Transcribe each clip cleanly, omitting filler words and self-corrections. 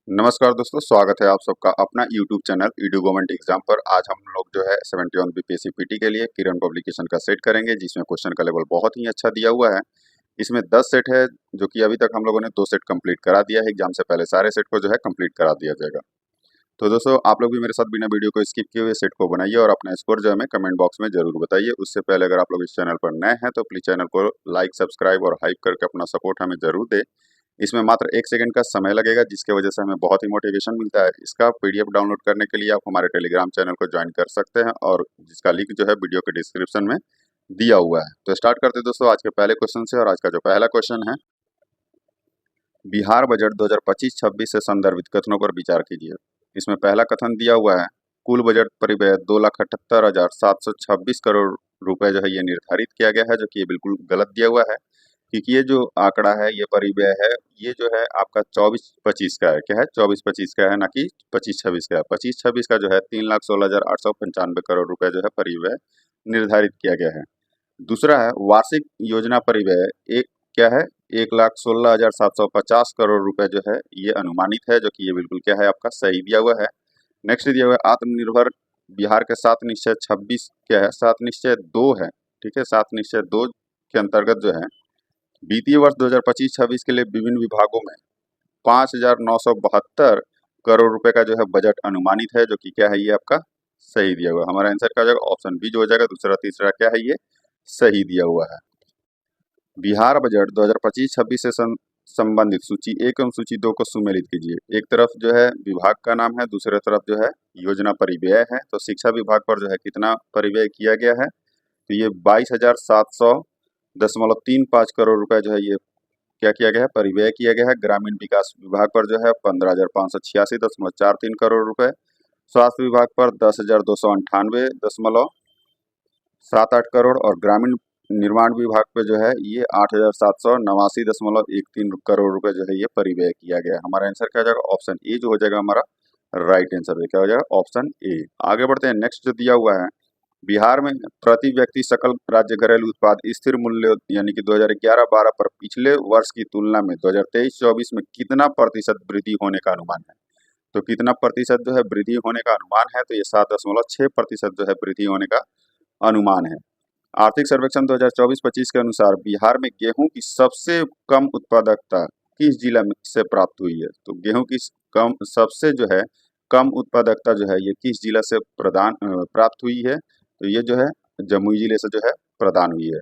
नमस्कार दोस्तों, स्वागत है आप सबका अपना YouTube channel Edu government exam पर। आज हम लोग जो है 71 बीपीएससी पीटी के लिए किरण पब्लिकेशन का सेट करेंगे, जिसमें क्वेश्चन का लेवल बहुत ही अच्छा दिया हुआ है। इसमें 10 सेट है, जो कि अभी तक हम लोगों ने 2 सेट कंप्लीट करा दिया है। एग्जाम से पहले सारे सेट को जो है कंप्लीट करा दिया जाएगा। तो दोस्तों, आप लोग भी मेरे साथ बिना वीडियो को स्किप किए हुए सेट को बनाइए और अपना स्कोर जो है हमें कमेंट बॉक्स में जरूर बताइए। उससे पहले अगर आप लोग इस चैनल पर नए हैं तो प्लीज चैनल को लाइक, सब्सक्राइब और हाइप करके अपना सपोर्ट हमें जरूर दे। इसमें मात्र 1 सेकंड का समय लगेगा, जिसके वजह से हमें बहुत ही मोटिवेशन मिलता है। इसका पीडीएफ डाउनलोड करने के लिए आप हमारे टेलीग्राम चैनल को ज्वाइन कर सकते हैं, और जिसका लिंक जो है वीडियो के डिस्क्रिप्शन में दिया हुआ है। तो स्टार्ट करते हैं दोस्तों आज के पहले क्वेश्चन से। और आज का जो पहला क्वेश्चन है, बिहार बजट 2025-26 से संदर्भित कथनों पर विचार कीजिए। इसमें पहला कथन दिया हुआ है, कुल बजट परिव्यय 2,78,726 करोड़ रुपए जो है ये निर्धारित किया गया है, जो कि ये बिल्कुल गलत दिया हुआ है। क्योंकि ये जो आंकड़ा है, ये परिव्यय है, ये जो है आपका 24-25 का है। क्या है? 24-25 का है, ना कि 25-26 का है। 25-26 का जो है 3,16,895 करोड़ रुपए जो है परिव्यय निर्धारित किया गया है। दूसरा है, वार्षिक योजना परिव्यय एक क्या है, 1,16,750 करोड़ रुपए जो है ये अनुमानित है, जो कि ये बिल्कुल क्या है आपका सही दिया हुआ है। नेक्स्ट दिया हुआ है, आत्मनिर्भर बिहार के 7 निश्चय 26 क्या है, 7 निश्चय 2 है। ठीक है, 7 निश्चय 2 के अंतर्गत जो है वित्तीय वर्ष 2025-26 के लिए विभिन्न विभागों में 5,972 करोड़ रुपए का जो है बजट अनुमानित है, जो कि क्या है ये आपका सही दिया हुआ है। हमारा आंसर क्या हो जाएगा? ऑप्शन बी जो हो जाएगा। दूसरा तीसरा क्या है, ये सही दिया हुआ है। बिहार बजट 2025-26 से संबंधित सूची 1 एवं सूची 2 को सुमेलित कीजिए। एक तरफ जो है विभाग का नाम है, दूसरे तरफ जो है योजना परिव्यय है। तो शिक्षा विभाग पर जो है कितना परिव्यय किया गया है, तो ये 22,700.35 करोड़ रुपए जो है ये क्या किया गया है, परिव्यय किया गया है। ग्रामीण विकास विभाग पर जो है 15,586.43 करोड़ रुपए, स्वास्थ्य विभाग पर 10,298.78 करोड़, और ग्रामीण निर्माण विभाग पे जो है ये 8,789.13 करोड़ रुपए जो है ये परिव्यय किया गया है। हमारा आंसर क्या हो जाएगा? ऑप्शन ए जो हो जाएगा हमारा राइट आंसर है। क्या हो जाएगा? Option A. आगे बढ़ते हैं, नेक्स्ट जो दिया हुआ है, बिहार में प्रति व्यक्ति सकल राज्य घरेलू उत्पाद स्थिर मूल्य यानी कि 2011-12 पर पिछले वर्ष की तुलना में 2023-24 में कितना प्रतिशत वृद्धि होने का अनुमान है। तो कितना प्रतिशत जो है वृद्धि होने का अनुमान है, तो ये 7.6% जो है वृद्धि होने का अनुमान है। आर्थिक सर्वेक्षण 2024-25 के अनुसार बिहार में गेहूं की सबसे कम उत्पादकता किस जिला से प्राप्त हुई है। तो गेहूं की कम सबसे जो है कम उत्पादकता जो है ये किस जिला से प्राप्त हुई है, तो ये जो है जमुई जिले से जो है प्रदान हुई है।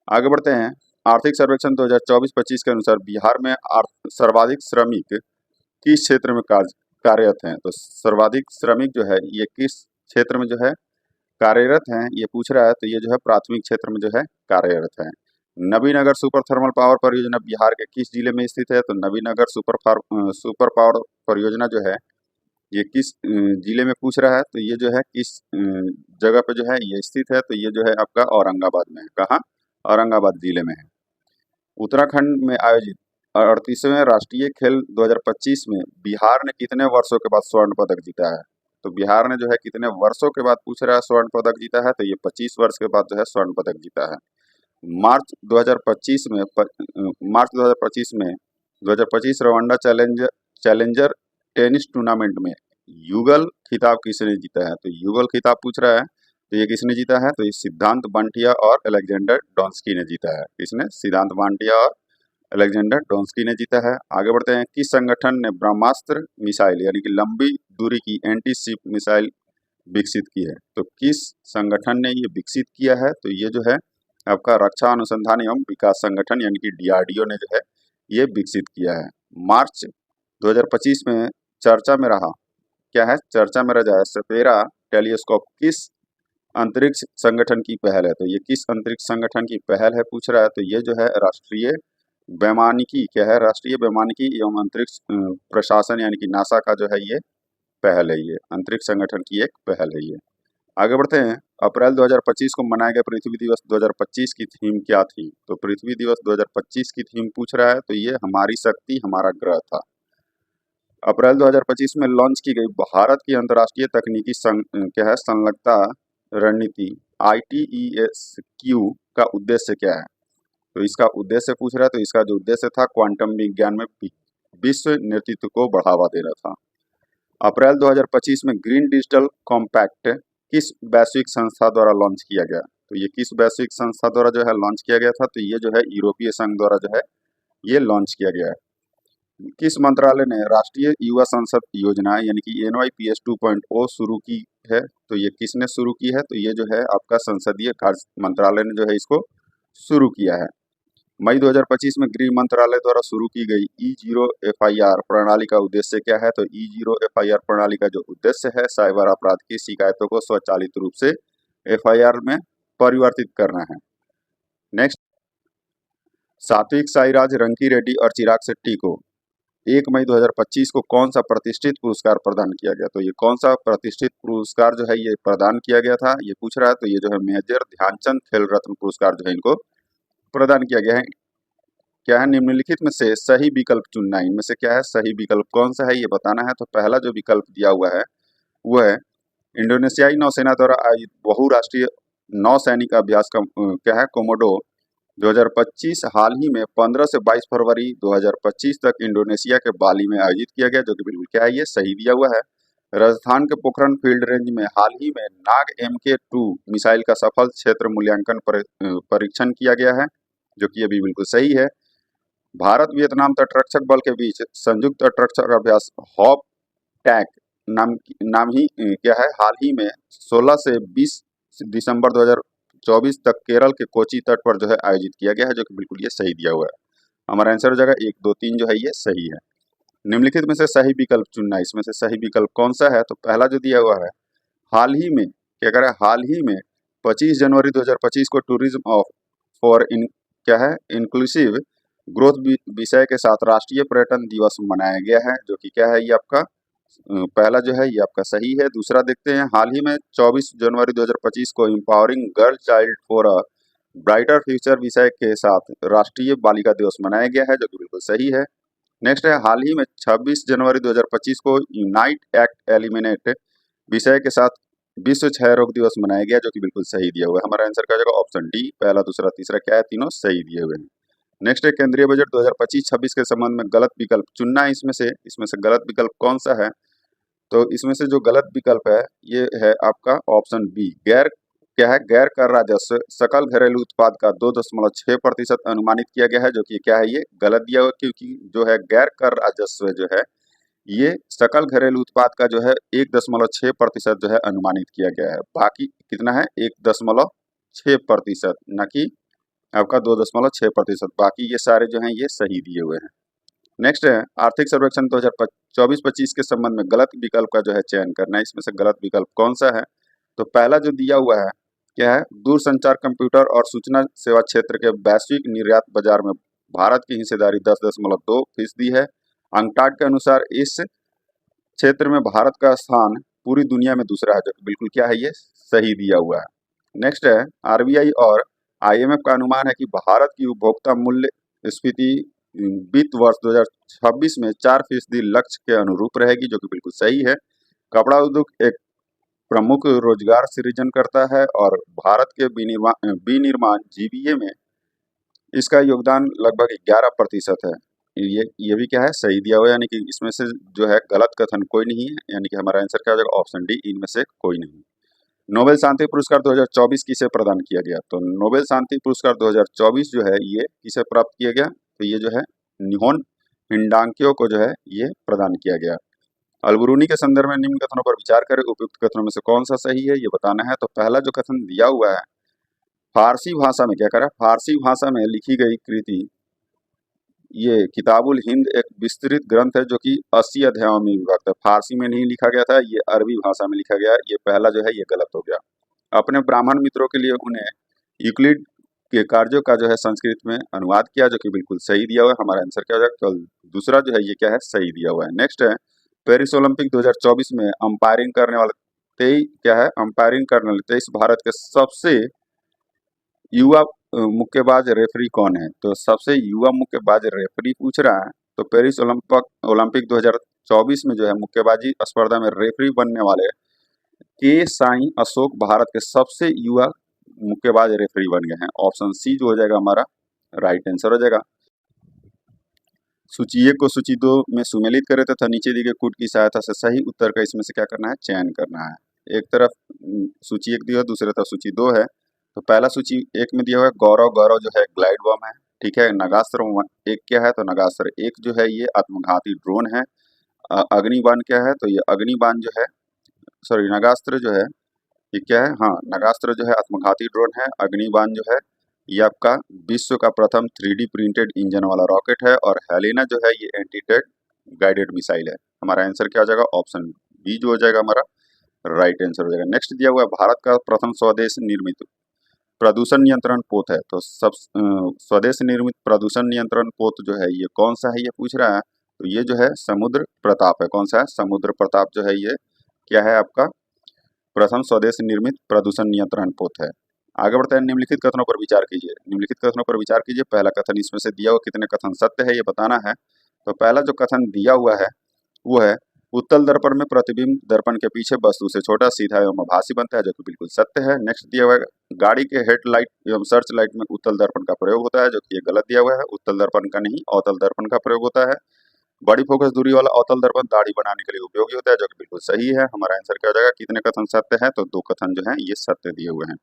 आगे बढ़ते हैं, आर्थिक सर्वेक्षण 2024-25 के अनुसार बिहार में सर्वाधिक श्रमिक किस क्षेत्र में कार्यरत हैं। तो सर्वाधिक श्रमिक जो है ये किस क्षेत्र में जो है कार्यरत हैं, ये पूछ रहा है। तो ये जो है प्राथमिक क्षेत्र में जो है कार्यरत है। नवीनगर सुपर थर्मल पावर परियोजना बिहार के किस जिले में स्थित है। तो नवीनगर सुपर पावर परियोजना जो है ये किस जिले में पूछ रहा है। तो ये जो है किस जगह पे जो है ये स्थित है, तो ये जो है आपका औरंगाबाद में है। कहाँ? औरंगाबाद जिले में है। उत्तराखंड में आयोजित 38वें राष्ट्रीय खेल 2025 में बिहार ने कितने वर्षों के बाद स्वर्ण पदक जीता है। तो बिहार ने जो है कितने वर्षों के बाद पूछ रहा है स्वर्ण पदक जीता है, तो ये 25 वर्ष के बाद जो है स्वर्ण पदक जीता है। मार्च 2025 में मार्च 2025 में 2025 रवांडा चैलेंजर टेनिस टूर्नामेंट में युगल खिताब किसने जीता है। तो युगल खिताब पूछ रहा है, तो ये किसने जीता है, तो ये सिद्धांत बांटिया और अलेक्जेंडर डोंस्की ने जीता है। किसने? सिद्धांत बांटिया और अलेक्जेंडर डोंस्की ने जीता है। आगे बढ़ते हैं, किस संगठन ने ब्रह्मास्त्र मिसाइल यानी कि लंबी दूरी की एंटी शिप मिसाइल विकसित की है। तो किस संगठन ने ये विकसित किया है, तो ये जो है आपका रक्षा अनुसंधान एवं विकास संगठन यानी कि डीआरडीओ ने जो है ये विकसित किया है। मार्च 2025 में चर्चा में रहा, क्या है? चर्चा में रहा सपेरा टेलीस्कोप किस अंतरिक्ष संगठन की पहल है। तो ये किस अंतरिक्ष संगठन की पहल है पूछ रहा है। तो ये जो है राष्ट्रीय वैमानिकी क्या है, राष्ट्रीय वैमानिकी एवं अंतरिक्ष प्रशासन यानी कि नासा का जो है ये पहल है। ये अंतरिक्ष संगठन की एक पहल है ये। आगे बढ़ते हैं, अप्रैल 2025 को मनाया गया पृथ्वी दिवस 2025 की थीम क्या थी। तो पृथ्वी दिवस 2025 की थीम पूछ रहा है, तो ये हमारी शक्ति हमारा ग्रह था। अप्रैल 2025 में लॉन्च की गई भारत की अंतर्राष्ट्रीय तकनीकी क्या है संलग्नता रणनीति ITESQ का उद्देश्य क्या है। तो इसका उद्देश्य पूछ रहा है, तो इसका जो उद्देश्य था क्वांटम विज्ञान में विश्व नेतृत्व को बढ़ावा देना था। अप्रैल 2025 में ग्रीन डिजिटल कॉम्पैक्ट किस वैश्विक संस्था द्वारा लॉन्च किया गया? तो ये किस वैश्विक संस्था द्वारा जो है लॉन्च किया गया था? तो ये जो है यूरोपीय संघ द्वारा जो है ये लॉन्च किया गया है। किस मंत्रालय ने राष्ट्रीय युवा संसद योजना यानी कि NYPS 2.0 शुरू की है? तो ये किसने शुरू की है? तो ये जो है आपका संसदीय कार्य मंत्रालय ने जो है इसको शुरू किया है। मई 2025 में गृह मंत्रालय द्वारा शुरू की गई E0 FIR प्रणाली का उद्देश्य क्या है? तो E0 FIR प्रणाली का जो उद्देश्य है साइबर अपराध की शिकायतों को स्वचालित रूप से FIR में परिवर्तित करना है। नेक्स्ट, सात्विक साईराज, रंकी रेड्डी और चिराग शेट्टी को 1 मई 2025 को कौन सा प्रतिष्ठित पुरस्कार प्रदान किया गया? तो ये कौन सा प्रतिष्ठित पुरस्कार जो है ये प्रदान किया गया था, ये पूछ रहा है। तो ये जो है मेजर ध्यानचंद खेल रत्न पुरस्कार जो है इनको प्रदान किया गया है। क्या है? निम्नलिखित में से सही विकल्प चुनना है। इनमें से क्या है सही विकल्प, कौन सा है ये बताना है। तो पहला जो विकल्प दिया हुआ है वो है इंडोनेशियाई नौसेना द्वारा आयोजित बहुराष्ट्रीय नौसैनिक अभ्यास का क्या है कोमोडो 2025 हाल ही में 15 से 22 फरवरी 2025 तक इंडोनेशिया के बाली में आयोजित किया गया, जो कि बिल्कुल क्या है ये सही दिया हुआ है। राजस्थान के पोखरण फील्ड रेंज में हाल ही में नाग MK2 मिसाइल का सफल क्षेत्र मूल्यांकन परीक्षण किया गया है, जो कि ये भी बिल्कुल सही है। भारत वियतनाम तटरक्षक बल के बीच संयुक्त तटरक्षक अभ्यास हॉप टैक नाम ही क्या है हाल ही में 16 से 20 दिसंबर 2024 तक केरल के कोची तट पर जो है आयोजित किया गया है, जो कि बिल्कुल ये सही दिया हुआ है। हमारा आंसर हो जाएगा 1, 2, 3 जो है ये सही है। निम्नलिखित में से सही विकल्प चुनना है। इसमें से सही विकल्प कौन सा है? तो पहला जो दिया हुआ है हाल ही में क्या करें, हाल ही में 25 जनवरी 2025 को टूरिज्म ऑफ फॉर इन क्या है इंक्लूसिव ग्रोथ विषय के साथ राष्ट्रीय पर्यटन दिवस मनाया गया है, जो कि क्या है ये आपका पहला जो है ये आपका सही है। दूसरा देखते हैं, हाल ही में 24 जनवरी 2025 को empowering girl child for a brighter future विषय के साथ राष्ट्रीय बालिका दिवस मनाया गया है, जो कि बिल्कुल सही है। नेक्स्ट है, हाल ही में 26 जनवरी 2025 को यूनाइट एक्ट एलिमिनेट विषय के साथ विश्व क्षय रोग दिवस मनाया गया, जो कि बिल्कुल सही दिया हुआ है। हमारा आंसर क्या हो जाएगा? ऑप्शन डी, पहला दूसरा तीसरा क्या है, तीनों सही दिए हुए हैं। नेक्स्ट है, केंद्रीय बजट 2025-26 के संबंध में गलत विकल्प चुनना है। इसमें से गलत विकल्प कौन सा है? तो इसमें से जो गलत विकल्प है ये है आपका ऑप्शन बी, गैर क्या है गैर कर राजस्व सकल घरेलू उत्पाद का 2.6% अनुमानित किया गया है, जो कि क्या है ये गलत दिया हुआ, क्योंकि जो है गैर कर राजस्व जो है ये सकल घरेलू उत्पाद का जो है 1.6% जो है अनुमानित किया गया है। बाकी कितना है? 1.6%, न कि आपका 2.6%। बाकी ये सारे जो हैं ये सही दिए हुए हैं। नेक्स्ट है, आर्थिक सर्वेक्षण 2024-25 के संबंध में गलत विकल्प का जो है चयन करना है। इसमें से गलत विकल्प कौन सा है? तो पहला जो दिया हुआ है क्या है, दूरसंचार, कंप्यूटर और सूचना सेवा क्षेत्र के वैश्विक निर्यात बाजार में भारत की हिस्सेदारी 10.2% है। अंकटाड के अनुसार इस क्षेत्र में भारत का स्थान पूरी दुनिया में दूसरा है, जो कि बिल्कुल क्या है ये सही दिया हुआ है। नेक्स्ट है, RBI और IMF का अनुमान है कि भारत की उपभोक्ता मूल्य स्फीति वित्त वर्ष 2026 में 4% लक्ष्य के अनुरूप रहेगी, जो कि बिल्कुल सही है। कपड़ा उद्योग एक प्रमुख रोजगार सृजन करता है और भारत के विनिर्माण GVA में इसका योगदान लगभग 11% है। ये भी क्या है सही दिया हुआ है, यानी कि इसमें से जो है गलत कथन कोई नहीं है, यानी कि हमारा आंसर क्या हो जाएगा? ऑप्शन डी, इनमें से कोई नहीं। नोबेल शांति पुरस्कार 2024 किसे प्रदान किया गया? तो नोबेल शांति पुरस्कार 2024 जो है ये किसे प्राप्त किया गया? तो ये जो है निहोन हिंडांक्यो को जो है ये प्रदान किया गया। अलबरूनी के संदर्भ में निम्न कथनों पर विचार करें, उपयुक्त कथनों में से कौन सा सही है ये बताना है। तो पहला जो कथन दिया हुआ है, फारसी भाषा में क्या करें, फारसी भाषा में लिखी गई कृति ये किताबुल हिंद एक विस्तृत ग्रंथ है, जो कि 80 अध्यायों में विभक्त है। फारसी में नहीं लिखा गया था, ये अरबी भाषा में लिखा गया है। ये पहला जो है ये गलत हो गया। अपने ब्राह्मण मित्रों के लिए उन्हें यूक्लिड के कार्यों का जो है संस्कृत में अनुवाद किया, जो कि बिल्कुल सही दिया हुआ है। हमारा आंसर क्या हो जाएगा? तो दूसरा जो है ये क्या है सही दिया हुआ है। नेक्स्ट है, पेरिस ओलंपिक 2024 में अंपायरिंग करने वाले 23 भारत के सबसे युवा मुक्केबाज रेफरी कौन है? तो सबसे युवा मुक्केबाज रेफरी पूछ रहा है। तो पेरिस ओलंपिक 2024 में जो है मुक्केबाजी स्पर्धा में रेफरी बनने वाले के साई अशोक भारत के सबसे युवा मुक्केबाज रेफरी बन गए हैं। ऑप्शन सी जो हो जाएगा हमारा राइट आंसर हो जाएगा। सूची 1 को सूची 2 में सुमेलित करें तथा नीचे दी गई कूट की सहायता से सही उत्तर का इसमें से क्या करना है, चयन करना है। एक तरफ सूची 1 दिया है, दूसरी तरफ सूची 2 है। तो पहला सूची 1 में दिया हुआ है गौरव। गौरव जो है ग्लाइड बम है, ठीक है। नगास्त्र 1 क्या है, तो नगास्त्र 1 जो है ये आत्मघाती ड्रोन है। अग्निबाण क्या है, तो ये अग्निबाण जो है, सॉरी नगास्त्र जो है ये क्या है, हाँ नगास्त्र जो है आत्मघाती ड्रोन है। अग्निबाण जो है ये आपका विश्व का प्रथम 3D प्रिंटेड इंजन वाला रॉकेट है। और हेलिना जो है ये एंटी टैंक गाइडेड मिसाइल है। हमारा आंसर क्या हो जाएगा, ऑप्शन बी जो हो जाएगा हमारा राइट आंसर हो जाएगा। नेक्स्ट दिया हुआ है भारत का प्रथम स्वदेश निर्मित प्रदूषण नियंत्रण पोत है। तो सब स्वदेश निर्मित प्रदूषण नियंत्रण पोत जो है ये कौन सा है, ये पूछ रहा है। तो ये जो है समुद्र प्रताप है। कौन सा है, समुद्र प्रताप जो है ये क्या है आपका प्रथम स्वदेश निर्मित प्रदूषण नियंत्रण पोत है। आगे बढ़ते हैं, निम्नलिखित कथनों पर विचार कीजिए। निम्नलिखित कथनों पर विचार कीजिए। पहला कथन इसमें से दिया हुआ कितने कथन सत्य है ये बताना है। तो पहला जो कथन दिया हुआ है वो है उत्तल दर्पण में प्रतिबिंब दर्पण के पीछे वस्तु से छोटा, सीधा एवं आभासी बनता है, जो कि बिल्कुल सत्य है। नेक्स्ट दिया हुआ है गाड़ी के हेडलाइट एवं सर्च लाइट में उत्तल दर्पण का प्रयोग होता है, जो कि ये गलत दिया हुआ है। उत्तल दर्पण का नहीं, अवतल दर्पण का प्रयोग होता है। बड़ी फोकस दूरी वाला अवतल दर्पण दाढ़ी बनाने के लिए उपयोगी होता है, जो कि बिल्कुल सही है। हमारा आंसर क्या हो जाएगा, कितने कथन सत्य है, तो 2 कथन जो है ये सत्य दिए हुए हैं।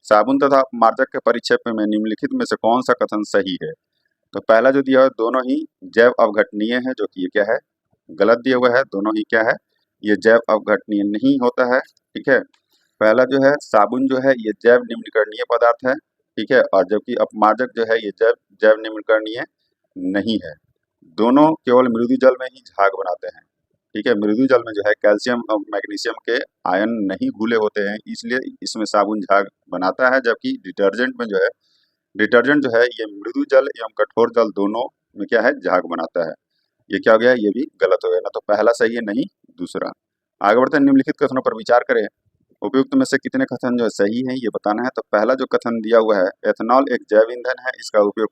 साबुन तथा मार्जक के परिक्षेप में निम्नलिखित में से कौन सा कथन सही है। तो पहला जो दिया हुआ है दोनों ही जैव अवघटनीय है, जो कि ये क्या है गलत दिया हुआ है। दोनों ही क्या है, ये जैव अवघटनीय नहीं होता है, ठीक है। पहला जो है साबुन जो है ये जैव निम्नीकरणीय पदार्थ है, ठीक है। और जबकि अपमार्जक जो है ये जैव जैव निम्नीकरणीय नहीं है। दोनों केवल मृदु जल में ही झाग बनाते हैं, ठीक है। मृदु जल में जो है कैल्शियम और मैग्नीशियम के आयन नहीं घुले होते हैं, इसलिए इसमें साबुन झाग बनाता है। जबकि डिटर्जेंट में जो है, डिटर्जेंट जो है ये मृदु जल एवं कठोर जल दोनों में क्या है झाग बनाता है। ये क्या हो गया, ये भी गलत हो गया ना। तो पहला सही है, नहीं दूसरा। आगे बढ़ते हैं, निम्नलिखित कथनों पर विचार करें। उपयुक्त में से कितने कथन जो है सही है ये बताना है। तो पहला जो कथन दिया हुआ है एथेनॉल एक जैव ईंधन है, इसका उपयोग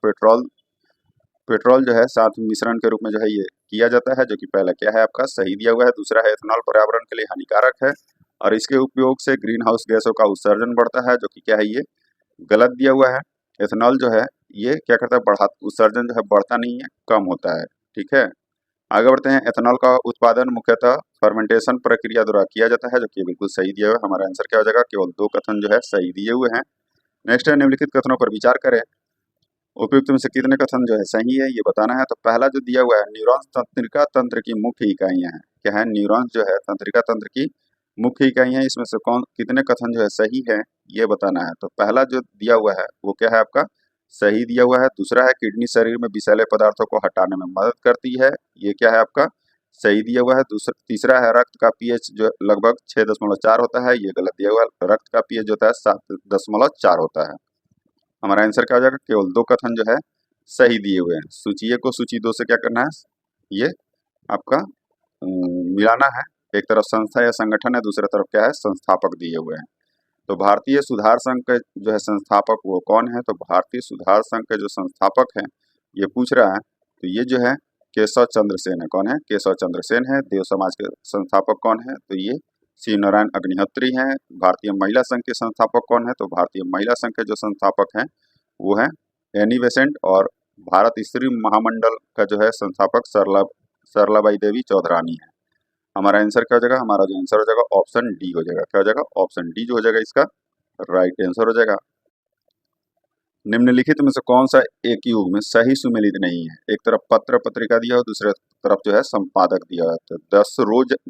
पेट्रोल जो है साथ मिश्रण के रूप में जो है ये किया जाता है, जो कि पहला क्या है आपका सही दिया हुआ है। दूसरा है एथेनॉल पर्यावरण के लिए हानिकारक है और इसके उपयोग से ग्रीन हाउस गैसों का उत्सर्जन बढ़ता है, जो कि क्या है ये गलत दिया हुआ है। एथेनॉल जो है ये क्या करता है, बढ़ा उत्सर्जन जो है बढ़ता नहीं है, कम होता है, ठीक है। आगे बढ़ते हैं, एथेनॉल का उत्पादन मुख्यतः फर्मेंटेशन प्रक्रिया द्वारा किया जाता है, जो कि बिल्कुल सही दिया हुआ है। हमारा आंसर क्या हो जाएगा, केवल 2 कथन जो है सही दिए हुए हैं। नेक्स्ट है, निम्नलिखित कथनों पर विचार करें। उपयुक्त में से कितने कथन जो है सही है ये बताना है। तो पहला जो दिया हुआ है न्यूरॉन्स तंत्रिका तंत्र की मुख्य इकाइयां हैं। क्या है, न्यूरॉन्स जो है तंत्रिका तंत्र की मुख्य इकाइयां, इसमें से कौन कितने कथन जो है सही है ये बताना है। तो पहला जो दिया हुआ है वो क्या है आपका सही दिया हुआ है। दूसरा है किडनी शरीर में विषैले पदार्थों को हटाने में मदद करती है, ये क्या है आपका सही दिया हुआ है। दूसरा तीसरा है रक्त का पीएच जो लगभग 6.4 होता है, ये गलत दिया हुआ है। रक्त का पीएच जो होता है 7.4 होता है। हमारा आंसर क्या हो जाएगा, केवल 2 कथन जो है सही दिए हुए हैं। सूची 1 को सूची 2 से क्या करना है, ये आपका मिलाना है। एक तरफ संस्था या संगठन है, दूसरी तरफ क्या है संस्थापक दिए हुए हैं। तो भारतीय सुधार संघ के जो है संस्थापक वो कौन है। तो भारतीय सुधार संघ के जो संस्थापक हैं ये पूछ रहा है, तो ये जो है केशव चंद्र सेन है। कौन है, केशव चंद्र सेन है। देव समाज के संस्थापक कौन है, तो ये शिव नारायण अग्निहोत्री हैं। भारतीय महिला संघ के संस्थापक कौन है, तो भारतीय महिला संघ के जो संस्थापक हैं वो है एनी बेसेंट। और भारत स्त्री महामंडल का जो है संस्थापक सरलाबाई देवी चौधरानी है। हमारा आंसर क्या हो जाएगा, हमारा जो आंसर हो जाएगा ऑप्शन डी हो जाएगा। क्या हो जाएगा, ऑप्शन डी जो हो जाएगा इसका राइट आंसर हो जाएगा। निम्नलिखित में से कौन सा एक युग में सही सुमेलित नहीं है। एक तरफ पत्र पत्रिका दिया हो, दूसरे तरफ जो है संपादक दिया है। तो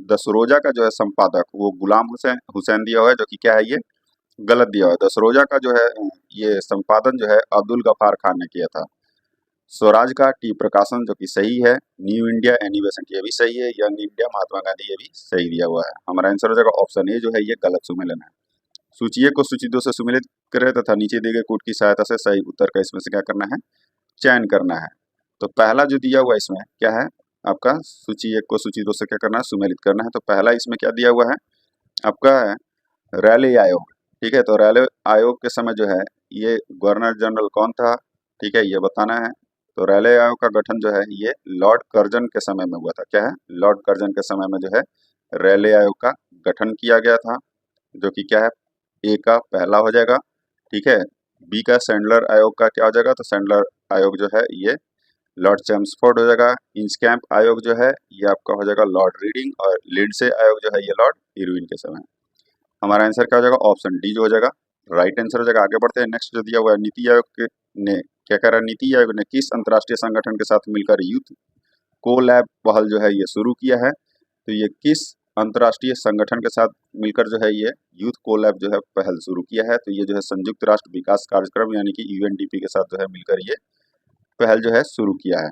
दसरोजा का जो है संपादक वो गुलाम हुसैन दिया हुआ है, जो कि क्या है ये गलत दिया हुआ है। दसरोजा का जो है ये संपादन जो है अब्दुल गफार खान ने किया था। स्वराज का टी प्रकाशन जो कि सही है। न्यू इंडिया एनिवेशन ये भी सही है। यंग इंडिया महात्मा गांधी ये भी सही दिया हुआ है। हमारा आंसर हो जाएगा ऑप्शन ए जो है ये गलत सुमेलन है। सूची 1 को सूची 2 से सुमेलित करें तथा नीचे दिए गए कूट की सहायता से सही उत्तर का इसमें से क्या करना है, चयन करना है। तो पहला जो दिया हुआ इसमें क्या है आपका सूची 1 को सूची 2 से क्या करना है, सुमेलित करना है। तो पहला इसमें क्या दिया हुआ है आपका है रैली आयोग, ठीक है। तो रैली आयोग के समय जो है ये गवर्नर जनरल कौन था, ठीक है, ये बताना है। तो रैली आयोग का गठन जो है ये लॉर्ड कर्जन के समय में हुआ था। क्या है, लॉर्ड कर्जन के समय में जो है रैली आयोग का गठन किया गया था, जो कि क्या है ए का पहला हो जाएगा, ठीक है। बी का सैंडलर आयोग का क्या हो जाएगा, तो सैंडलर आयोग जो है ये लॉर्ड चेम्सफोर्ड हो जाएगा। इंस्कैम्प आयोग जो है ये आपका हो जाएगा लॉर्ड रीडिंग, और लिंडसे आयोग जो है ये लॉर्ड इरविन के समय। हमारा आंसर क्या हो जाएगा, ऑप्शन डी जो हो जाएगा राइट आंसर हो जाएगा। आगे बढ़ते हैं, नेक्स्ट जो दिया हुआ है, नीति आयोग ने क्या करा, नीति आयोग ने किस अंतर्राष्ट्रीय संगठन के साथ मिलकर यूथ कोलैब पहल जो है ये शुरू किया है। तो ये किस अंतर्राष्ट्रीय संगठन के साथ मिलकर जो है ये यूथ कोलैब जो है पहल शुरू किया है। तो ये जो है संयुक्त राष्ट्र विकास कार्यक्रम यानी कि यूएनडीपी के साथ जो है मिलकर ये पहल जो है शुरू किया है।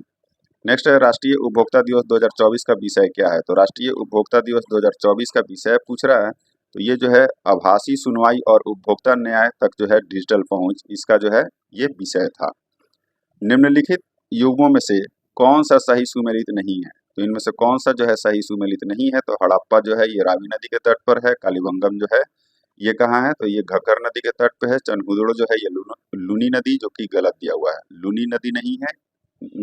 नेक्स्ट है, राष्ट्रीय उपभोक्ता दिवस 2024 का विषय क्या है। तो राष्ट्रीय उपभोक्ता दिवस 2024 का विषय पूछ रहा है, तो ये जो है आभासी सुनवाई और उपभोक्ता न्याय तक जो है डिजिटल पहुंच, इसका जो है ये विषय था। निम्नलिखित युगों में से कौन सा सही सुमेलित नहीं है। तो इनमें से कौन सा जो है सही सुमेलित नहीं है। तो हड़प्पा जो है ये रावी नदी के तट पर है। कालीबंगम जो है ये कहाँ है, तो ये घग्गर नदी के तट पे है। चनहुदड़ो जो है ये लूनी नदी, जो कि गलत दिया हुआ है, लूनी नदी नहीं है,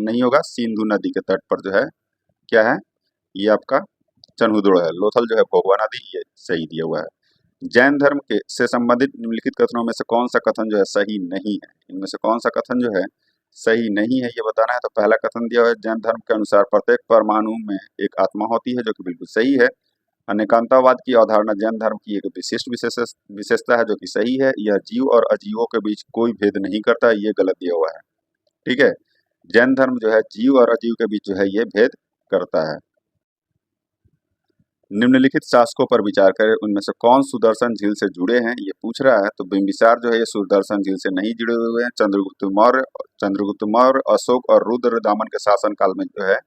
नहीं होगा, सिंधु नदी के तट पर जो है क्या है, ये आपका चनहुदड़ो है। लोथल जो है भोगवा नदी, ये सही दिया हुआ है। जैन धर्म के से संबंधित निम्नलिखित कथनों में से कौन सा कथन जो है सही नहीं है। इनमें से कौन सा कथन जो है सही नहीं है ये बताना है। तो पहला कथन दिया हुआ है, जैन धर्म के अनुसार प्रत्येक परमाणु में एक आत्मा होती है, जो कि बिल्कुल सही है। अनेकांतवाद की अवधारणा जैन धर्म की एक विशिष्ट विशेषता है, जो कि सही है। यह जीव और अजीवों के बीच कोई भेद नहीं करता, ये गलत दिया हुआ है। ठीक है, जैन धर्म जो है जीव और अजीव के बीच जो है ये भेद करता है। निम्नलिखित शासकों पर विचार करें, उनमें से कौन सुदर्शन झील से जुड़े हैं, ये पूछ रहा है। तो बिंबिसार जो है ये सुदर्शन झील से नहीं जुड़े हुए हैं। चंद्रगुप्त मौर्य, अशोक और रुद्रदामन के शासन काल में जो है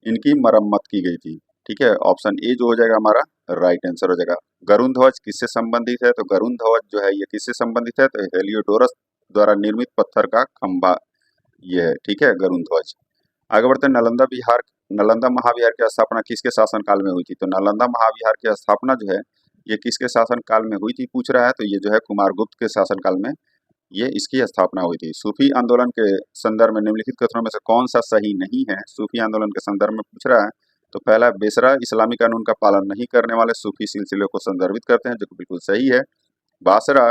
इनकी मरम्मत की गई थी। ठीक है, ऑप्शन ए जो हो जाएगा हमारा राइट आंसर हो जाएगा। गरुण ध्वज किससे संबंधित है। तो गरुण ध्वज जो है ये किससे संबंधित है, तो हेलियोडोरस द्वारा निर्मित पत्थर का खंभा ये है। ठीक है, गरुण ध्वज। आगे बढ़ते हैं, नालंदा महाविहार की स्थापना किसके शासन काल में हुई थी। तो नालंदा महाविहार की स्थापना जो है ये किसके शासन काल में हुई थी पूछ रहा है। तो ये जो है कुमारगुप्त के शासन काल में ये इसकी स्थापना हुई थी। सूफी आंदोलन के संदर्भ में निम्नलिखित कथनों में से कौन सा सही नहीं है। सूफी आंदोलन के संदर्भ में पूछ रहा है। तो पहला, बेसरा इस्लामी कानून का पालन नहीं करने वाले सूफी सिलसिले को संदर्भित करते हैं, जो कि बिल्कुल सही है। बासरा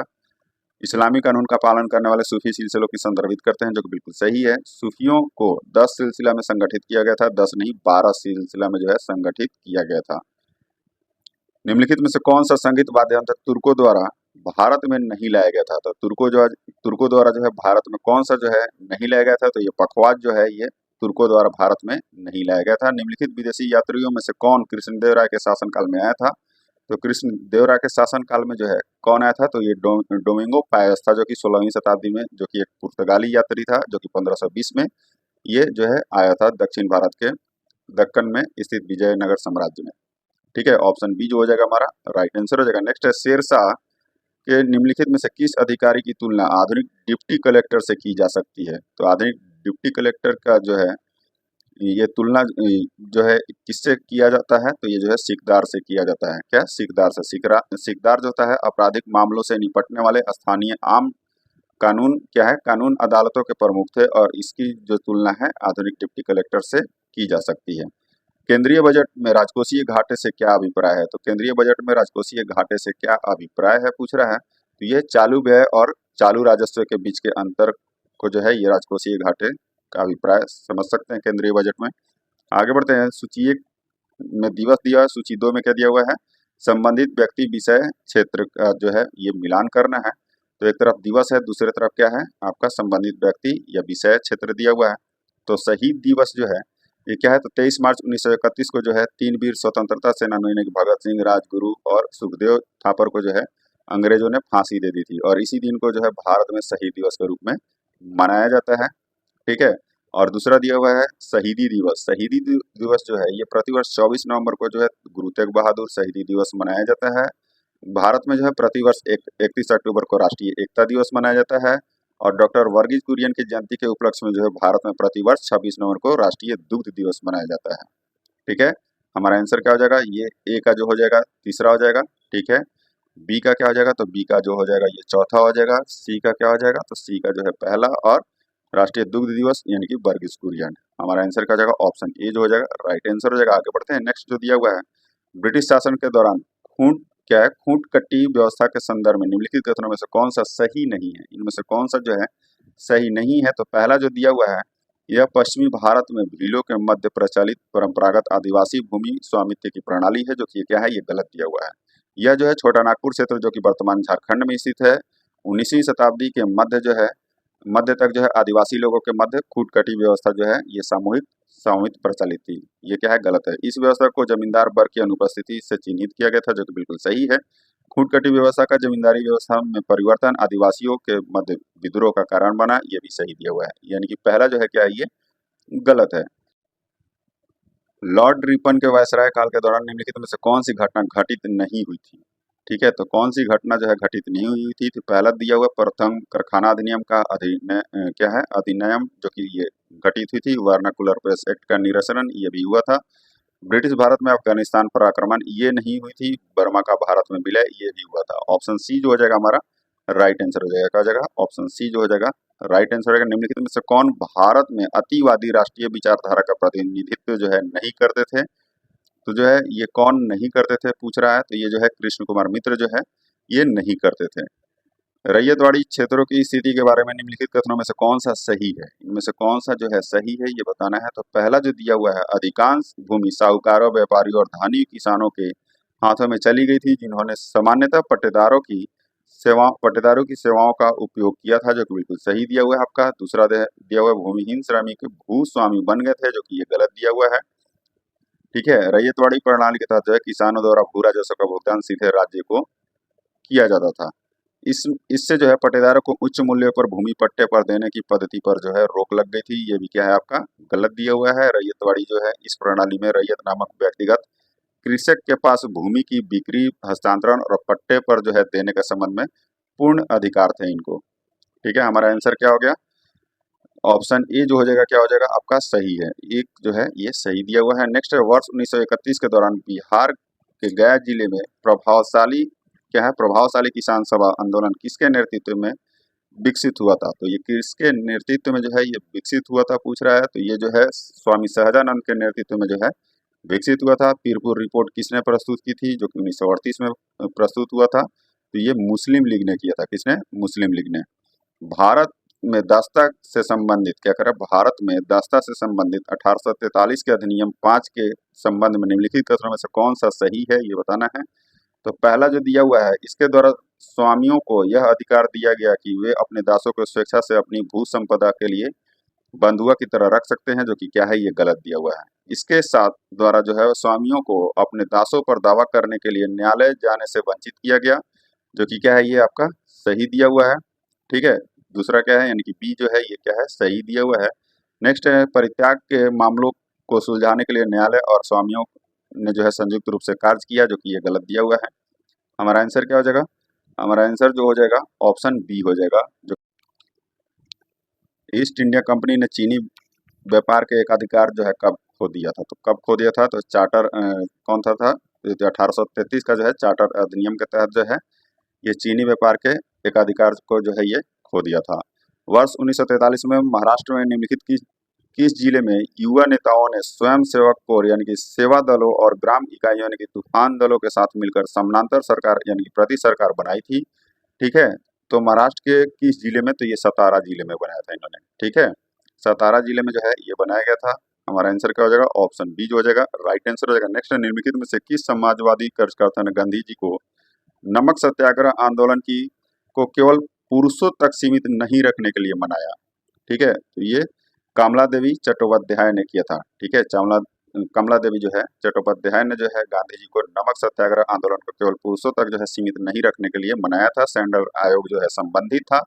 इस्लामी कानून का पालन करने वाले सूफी सिलसिलों की संदर्भित करते हैं, जो कि बिल्कुल सही है। सूफियों को 10 सिलसिला में संगठित किया गया था, 10 नहीं 12 सिलसिला में जो है संगठित किया गया था। निम्नलिखित में से कौन सा संगीत वाद्य यंत्र तुर्कों द्वारा भारत में नहीं लाया गया था। तो तुर्कों द्वारा जो है भारत में कौन सा जो है नहीं लाया गया था। तो ये पखवाज जो है ये तुर्कों द्वारा भारत में नहीं लाया गया था। निम्नलिखित विदेशी यात्रियों में से कौन कृष्णदेव राय के शासनकाल में आया था। तो कृष्णदेव राय के शासनकाल में जो है कौन आया था। तो ये डोमिंगो पायस था, जो कि 16वीं शताब्दी में, जो कि एक पुर्तगाली यात्री था, जो कि 1520 में ये जो है आया था दक्षिण भारत के दक्कन में स्थित विजयनगर साम्राज्य में। ठीक है, ऑप्शन बी जो हो जाएगा हमारा राइट आंसर हो जाएगा। नेक्स्ट है, शेरशाह के निम्नलिखित में से किस अधिकारी की तुलना आधुनिक डिप्टी कलेक्टर से की जा सकती है। तो आधुनिक डिप्टी कलेक्टर का जो है ये तुलना जो है किससे किया जाता है। तो ये जो है सिकदार से किया जाता है। क्या, सिकदार से। सिकदार जो होता है आपराधिक मामलों से निपटने वाले स्थानीय आम कानून क्या है, कानून अदालतों के प्रमुख थे, और इसकी जो तुलना है आधुनिक डिप्टी कलेक्टर से की जा सकती है। केंद्रीय बजट में राजकोषीय घाटे से क्या अभिप्राय है। तो केंद्रीय बजट में राजकोषीय घाटे से क्या अभिप्राय है पूछ रहा है। तो ये चालू व्यय और चालू राजस्व के बीच के अंतर को जो है ये राजकोषीय घाटे का अभिप्राय समझ सकते हैं केंद्रीय बजट में। आगे बढ़ते हैं, सूची 1 में दिवस दिया है, सूची 2 में क्या दिया हुआ है, संबंधित व्यक्ति विषय क्षेत्र का जो है ये मिलान करना है। तो एक तरफ दिवस है, दूसरी तरफ क्या है आपका संबंधित व्यक्ति या विषय क्षेत्र दिया हुआ है। तो शहीद दिवस जो है ये क्या है, तो 23 मार्च 1931 को जो है 3 वीर स्वतंत्रता सेनानियों ने भगत सिंह, राजगुरु और सुखदेव थापर को जो है अंग्रेजों ने फांसी दे दी थी, और इसी दिन को जो है भारत में शहीद दिवस के रूप में मनाया जाता है। ठीक है, और दूसरा दिया हुआ है शहीदी दिवस। शहीदी दिवस जो है ये प्रतिवर्ष 24 नवंबर को जो है गुरु तेग बहादुर शहीदी दिवस मनाया जाता है। भारत में जो है प्रतिवर्ष 31 अक्टूबर को राष्ट्रीय एकता दिवस मनाया जाता है, और डॉक्टर वर्गीज कुरियन की जयंती के उपलक्ष्य में जो है भारत में प्रतिवर्ष 26 नवंबर को राष्ट्रीय दुग्ध दिवस मनाया जाता है। ठीक है, हमारा आंसर क्या हो जाएगा, ये ए का जो हो जाएगा तीसरा हो जाएगा। ठीक है, बी का क्या हो जाएगा, तो बी का जो हो जाएगा ये चौथा हो जाएगा। सी का क्या हो जाएगा, तो सी का जो है पहला, और राष्ट्रीय दुग्ध दिवस यानी कि वर्गीज कुरियन। हमारा आंसर क्या हो जाएगा, ऑप्शन ए जो हो जाएगा राइट आंसर हो जाएगा। आगे बढ़ते हैं, नेक्स्ट जो दिया हुआ है, ब्रिटिश शासन के दौरान खूंट क्या है, खूंट कट्टी व्यवस्था के संदर्भ में निम्नलिखित कथनों में से कौन सा सही नहीं है। इनमें से कौन सा जो है सही नहीं है। तो पहला जो दिया हुआ है यह पश्चिमी भारत में भीलों के मध्य प्रचलित परंपरागत आदिवासी भूमि स्वामित्व की प्रणाली है, जो कि क्या है, ये गलत दिया हुआ है। यह जो है छोटा नागपुर क्षेत्र, जो कि वर्तमान झारखंड में स्थित है, 19वीं शताब्दी के मध्य तक जो है आदिवासी लोगों के मध्य खूटकटी व्यवस्था जो है ये सामूहिक स्वामित्व प्रचलित थी। ये क्या है, गलत है। इस व्यवस्था को जमींदार वर्ग की अनुपस्थिति से चिन्हित किया गया था, जो कि बिल्कुल सही है। खूटकटी व्यवस्था का जमींदारी व्यवस्था में परिवर्तन आदिवासियों के मध्य विद्रोह का कारण बना, ये भी सही दिया हुआ है। यानी कि पहला जो है क्या है, ये गलत है। लॉर्ड रिपन के वायसराय काल के दौरान निम्नलिखित में से कौन सी घटना घटित नहीं हुई थी? ठीक है, तो कौन सी घटना जो है घटित नहीं हुई थी? तो पहला दिया हुआ प्रथम कारखाना अधिनियम का क्या है, अधिनियम, जो कि ये घटित हुई थी। वर्नाकुलर प्रेस एक्ट का निरसन, ये भी हुआ था। ब्रिटिश भारत में अफगानिस्तान पर आक्रमण, ये नहीं हुई थी। बर्मा का भारत में विलय, ये भी हुआ था। ऑप्शन सी जो हो जाएगा हमारा राइट आंसर हो जाएगा। क्या हो जाएगा? ऑप्शन सी जो हो जाएगा राइट आंसर हो जाएगा। निम्नलिखित में से कौन भारत में अतिवादी राष्ट्रीय विचारधारा का प्रतिनिधित्व जो है नहीं करते थे? तो जो है ये कौन नहीं करते थे पूछ रहा है, तो ये जो है कृष्ण कुमार मित्र जो है ये नहीं करते थे। रैयतवाड़ी क्षेत्रों की स्थिति के बारे में निम्नलिखित कथनों में से कौन सा सही है? इनमें से कौन सा जो है सही है, ये बताना है। तो पहला जो दिया हुआ है, अधिकांश भूमि साहूकारों, व्यापारियों और धनी किसानों के हाथों में चली गई थी, जिन्होंने सामान्यतः पट्टेदारों की सेवाओं का उपयोग किया था, जो कि बिल्कुल सही दिया हुआ है आपका। दूसरा दिया हुआ है, भूमिहीन श्रमिक भूस्वामी बन गए थे, जो कि ये गलत दिया हुआ है। ठीक है, रैयतवाड़ी प्रणाली के तहत जो है किसानों द्वारा भू राजस्व का भुगतान सीधे राज्य को किया जाता था। इससे जो है पट्टेदारों को उच्च मूल्यों पर भूमि पट्टे पर देने की पद्धति पर जो है रोक लग गई थी। ये भी क्या है आपका गलत दिया हुआ है। रैयतवाड़ी जो है इस प्रणाली में रैयत नामक व्यक्तिगत कृषक के पास भूमि की बिक्री, हस्तांतरण और पट्टे पर जो है देने के संबंध में पूर्ण अधिकार थे इनको। ठीक है, हमारा आंसर क्या हो गया? ऑप्शन ए जो हो जाएगा क्या हो जाएगा आपका सही है। एक जो है ये सही दिया हुआ है। नेक्स्ट है, वर्ष 1931 के दौरान बिहार के गया जिले में प्रभावशाली किसान सभा आंदोलन किसके नेतृत्व में विकसित हुआ था? तो ये किसके नेतृत्व में जो है ये विकसित हुआ था पूछ रहा है। तो ये जो है स्वामी सहजानंद के नेतृत्व में जो है विकसित हुआ था। पीरपुर रिपोर्ट किसने प्रस्तुत की थी? जो कि 1938 में प्रस्तुत हुआ था। तो ये मुस्लिम लीग ने किया था। किसने? मुस्लिम लीग ने। भारत में दास्ता से संबंधित क्या करें, भारत में दास्ता से संबंधित 1843 के अधिनियम 5 के संबंध में निम्नलिखित कथनों में से कौन सा सही है, ये बताना है। तो पहला जो दिया हुआ है, इसके द्वारा स्वामियों को यह अधिकार दिया गया कि वे अपने दासों को स्वेच्छा से अपनी भू संपदा के लिए बंधुआ की तरह रख सकते हैं, जो कि क्या है, ये गलत दिया हुआ है। इसके साथ द्वारा जो है स्वामियों को अपने दासों पर दावा करने के लिए न्यायालय जाने से वंचित किया गया, जो कि क्या है, ये आपका सही दिया हुआ है। ठीक है, दूसरा क्या है, यानी कि बी जो है ये क्या है, सही दिया हुआ है। नेक्स्ट है, परित्याग के मामलों को सुलझाने के लिए न्यायालय और स्वामियों ने जो है संयुक्त रूप से कार्य किया, जो कि ये गलत दिया हुआ है। हमारा आंसर क्या हो जाएगा? हमारा आंसर जो हो जाएगा ऑप्शन बी हो जाएगा। जो ईस्ट इंडिया कंपनी ने चीनी व्यापार के एकाधिकार जो है कब खो दिया था? तो कब खो दिया था? तो चार्टर कौन था? तो 1833 का जो है चार्टर अधिनियम के तहत जो है ये चीनी व्यापार के एकाधिकार को जो है ये खो दिया था। वर्ष 1943 में महाराष्ट्र में निम्नलिखित किस जिले में युवा नेताओं ने स्वयं सेवक कोर यानी कि सेवा दलों और ग्राम इकाइयों यानी कि तूफान दलों के साथ मिलकर समानांतर सरकार यानी कि प्रति सरकार बनाई थी? ठीक है, तो महाराष्ट्र के किस जिले में? तो ये सतारा जिले में बनाया था इन्होंने। ठीक है, सतारा जिले में जो है ये बनाया गया था। हमारा आंसर क्या हो जाएगा? ऑप्शन बी जो हो जाएगा राइट आंसर हो जाएगा। नेक्स्ट, निम्नलिखित में से किस समाजवादी कार्यकर्ता ने गांधी जी को नमक सत्याग्रह आंदोलन की को केवल पुरुषों तक सीमित नहीं रखने के लिए मनाया? ठीक है, तो ये कमला देवी चट्टोपाध्याय ने किया था। ठीक है, कमला देवी जो है चट्टोपाध्याय ने जो है गांधी जी को नमक सत्याग्रह आंदोलन को केवल पुरुषों तक जो है सीमित नहीं रखने के लिए मनाया था। सैंडलर आयोग जो है संबंधित था।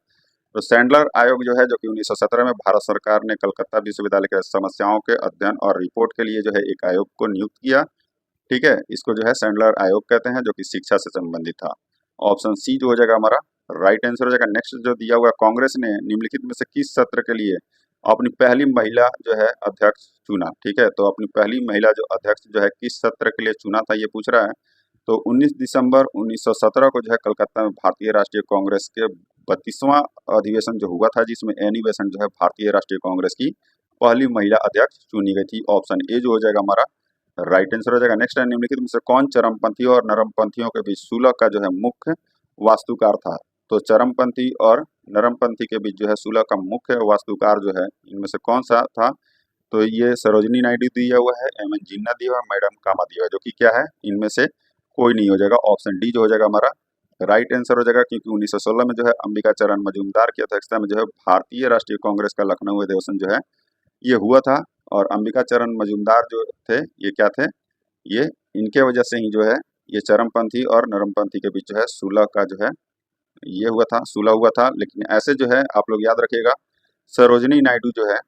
तो सैंडलर आयोग जो है, जो कि 1917 में भारत सरकार ने कलकत्ता विश्वविद्यालय के समस्याओं के अध्ययन और रिपोर्ट के लिए जो है एक आयोग को नियुक्त किया। ठीक है, इसको जो है सैंडलर आयोग कहते हैं, जो कि शिक्षा से संबंधित था। ऑप्शन सी जो हो जाएगा हमारा राइट आंसर हो जाएगा। नेक्स्ट जो दिया हुआ, कांग्रेस ने निम्नलिखित में से किस सत्र के लिए अपनी पहली महिला जो है अध्यक्ष चुना? ठीक है, तो अपनी पहली महिला जो अध्यक्ष जो है किस सत्र के लिए चुना था, ये पूछ रहा है। तो 19 दिसंबर 1917 को जो है कलकत्ता में भारतीय राष्ट्रीय कांग्रेस के 32वां अधिवेशन जो हुआ था, जिसमें एनी बेसेंट जो है भारतीय राष्ट्रीय कांग्रेस की पहली महिला अध्यक्ष चुनी गई थी। ऑप्शन ए जो हो जाएगा हमारा राइट आंसर हो जाएगा। नेक्स्ट है, निम्नलिखित में से कौन चरमपंथी और नरमपंथियों के बीच सुलह का जो है मुख्य वास्तुकार था? तो चरमपंथी और नरमपंथी के बीच जो है सुलह का मुख्य वास्तुकार जो है इनमें से कौन सा था? तो ये सरोजिनी नायडू दिया हुआ है, एम.एन. जिन्ना दिया हुआ है, मैडम कामा दिया हुआ है, जो कि क्या है, इनमें से कोई नहीं हो जाएगा। ऑप्शन डी जो हो जाएगा हमारा राइट आंसर हो जाएगा, क्योंकि 1916 में जो है अंबिका चरण मजूमदार की अध्यक्षता में जो है भारतीय राष्ट्रीय कांग्रेस का लखनऊ अधिवेशन जो है ये हुआ था। और अंबिका चरण मजूमदार जो थे ये क्या थे, ये इनके वजह से ही जो है ये चरमपंथी और नरमपंथी के बीच जो है सुलह का जो है ये हुआ था, सुलह हुआ था। लेकिन ऐसे जो है आप लोग याद रखिएगा, सरोजिनी नायडू जो है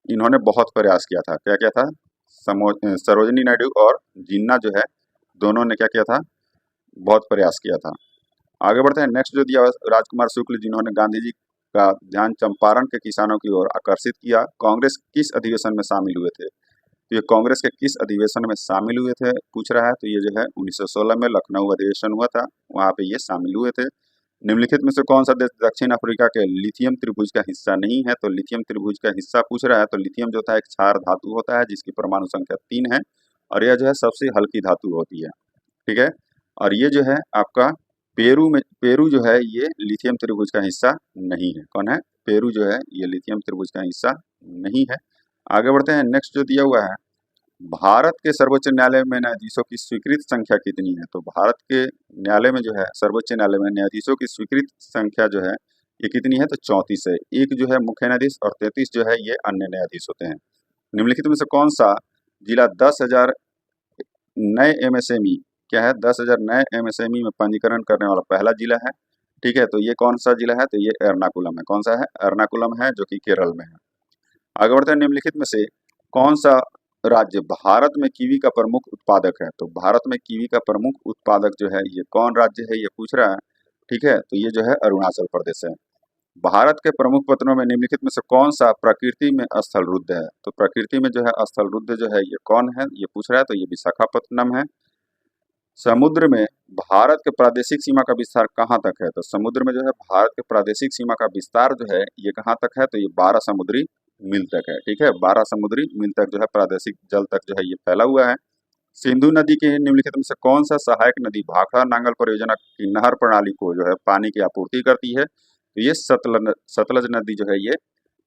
इन्होंने बहुत प्रयास किया था। क्या किया था? सरोजिनी नायडू और जिन्ना जो है दोनों ने क्या किया था? बहुत प्रयास किया था। आगे बढ़ते हैं। नेक्स्ट जो दिया हुआ है, राजकुमार शुक्ल जिन्होंने गांधी जी का ध्यान चंपारण के किसानों की ओर आकर्षित किया, कांग्रेस किस अधिवेशन में शामिल हुए थे? तो ये कांग्रेस के किस अधिवेशन में शामिल हुए थे पूछ रहा है। तो ये जो है 1916 में लखनऊ अधिवेशन हुआ था, वहां पे ये शामिल हुए थे। निम्नलिखित में से कौन सा देश दक्षिण अफ्रीका के लिथियम त्रिभुज का हिस्सा नहीं है? तो लिथियम त्रिभुज का हिस्सा पूछ रहा है। तो लिथियम जो था एक क्षार धातु होता है जिसकी परमाणु संख्या 3 है और यह जो है सबसे हल्की धातु होती है। ठीक है, और ये जो है आपका पेरू जो है ये लिथियम त्रिभुज का हिस्सा नहीं है। कौन है? पेरू जो है ये लिथियम त्रिभुज का हिस्सा नहीं है। आगे बढ़ते हैं। नेक्स्ट जो दिया हुआ है, भारत के सर्वोच्च न्यायालय में न्यायाधीशों की स्वीकृत संख्या कितनी है? तो भारत के न्यायालय में जो है सर्वोच्च न्यायालय में न्यायाधीशों की स्वीकृत संख्या जो है ये कितनी है? तो 34 है। एक जो है मुख्य न्यायाधीश और 33 जो है ये अन्य न्यायाधीश होते हैं। निम्नलिखित में से कौन सा जिला 10,000 नए एमएसएमई क्या है? 10,000 नए एमएसएमई में पंजीकरण करने वाला पहला जिला है। ठीक है, तो ये कौन सा जिला है? तो ये एर्नाकुलम है। कौन सा है? एर्नाकुलम है, जो कि केरल में है। आगे बढ़ते हैं। निम्नलिखित में से कौन सा राज्य भारत में कीवी का प्रमुख उत्पादक है? तो भारत में कीवी का प्रमुख उत्पादक जो है ये कौन राज्य है ये पूछ रहा है। ठीक है, तो ये जो है अरुणाचल प्रदेश है। भारत के प्रमुख पत्तनों में निम्नलिखित में से कौन सा प्रकृति में स्थल रुद्ध है? तो प्रकृति में जो है स्थल रुद्ध जो है ये कौन है ये पूछ रहा है। तो ये विशाखापत्तनम है। समुद्र में भारत के प्रादेशिक सीमा का विस्तार कहाँ तक है? तो समुद्र में जो है भारत के प्रादेशिक सीमा का विस्तार जो है ये कहाँ तक है? तो ये 12 समुद्री मील तक है। ठीक है, 12 समुद्री मील तक जो है प्रादेशिक जल तक जो है ये फैला हुआ है। सिंधु नदी के निम्नलिखित में से कौन सा सहायक नदी भाखड़ा नांगल परियोजना की नहर प्रणाली को जो है पानी की आपूर्ति करती है? तो ये सतलज नदी जो है ये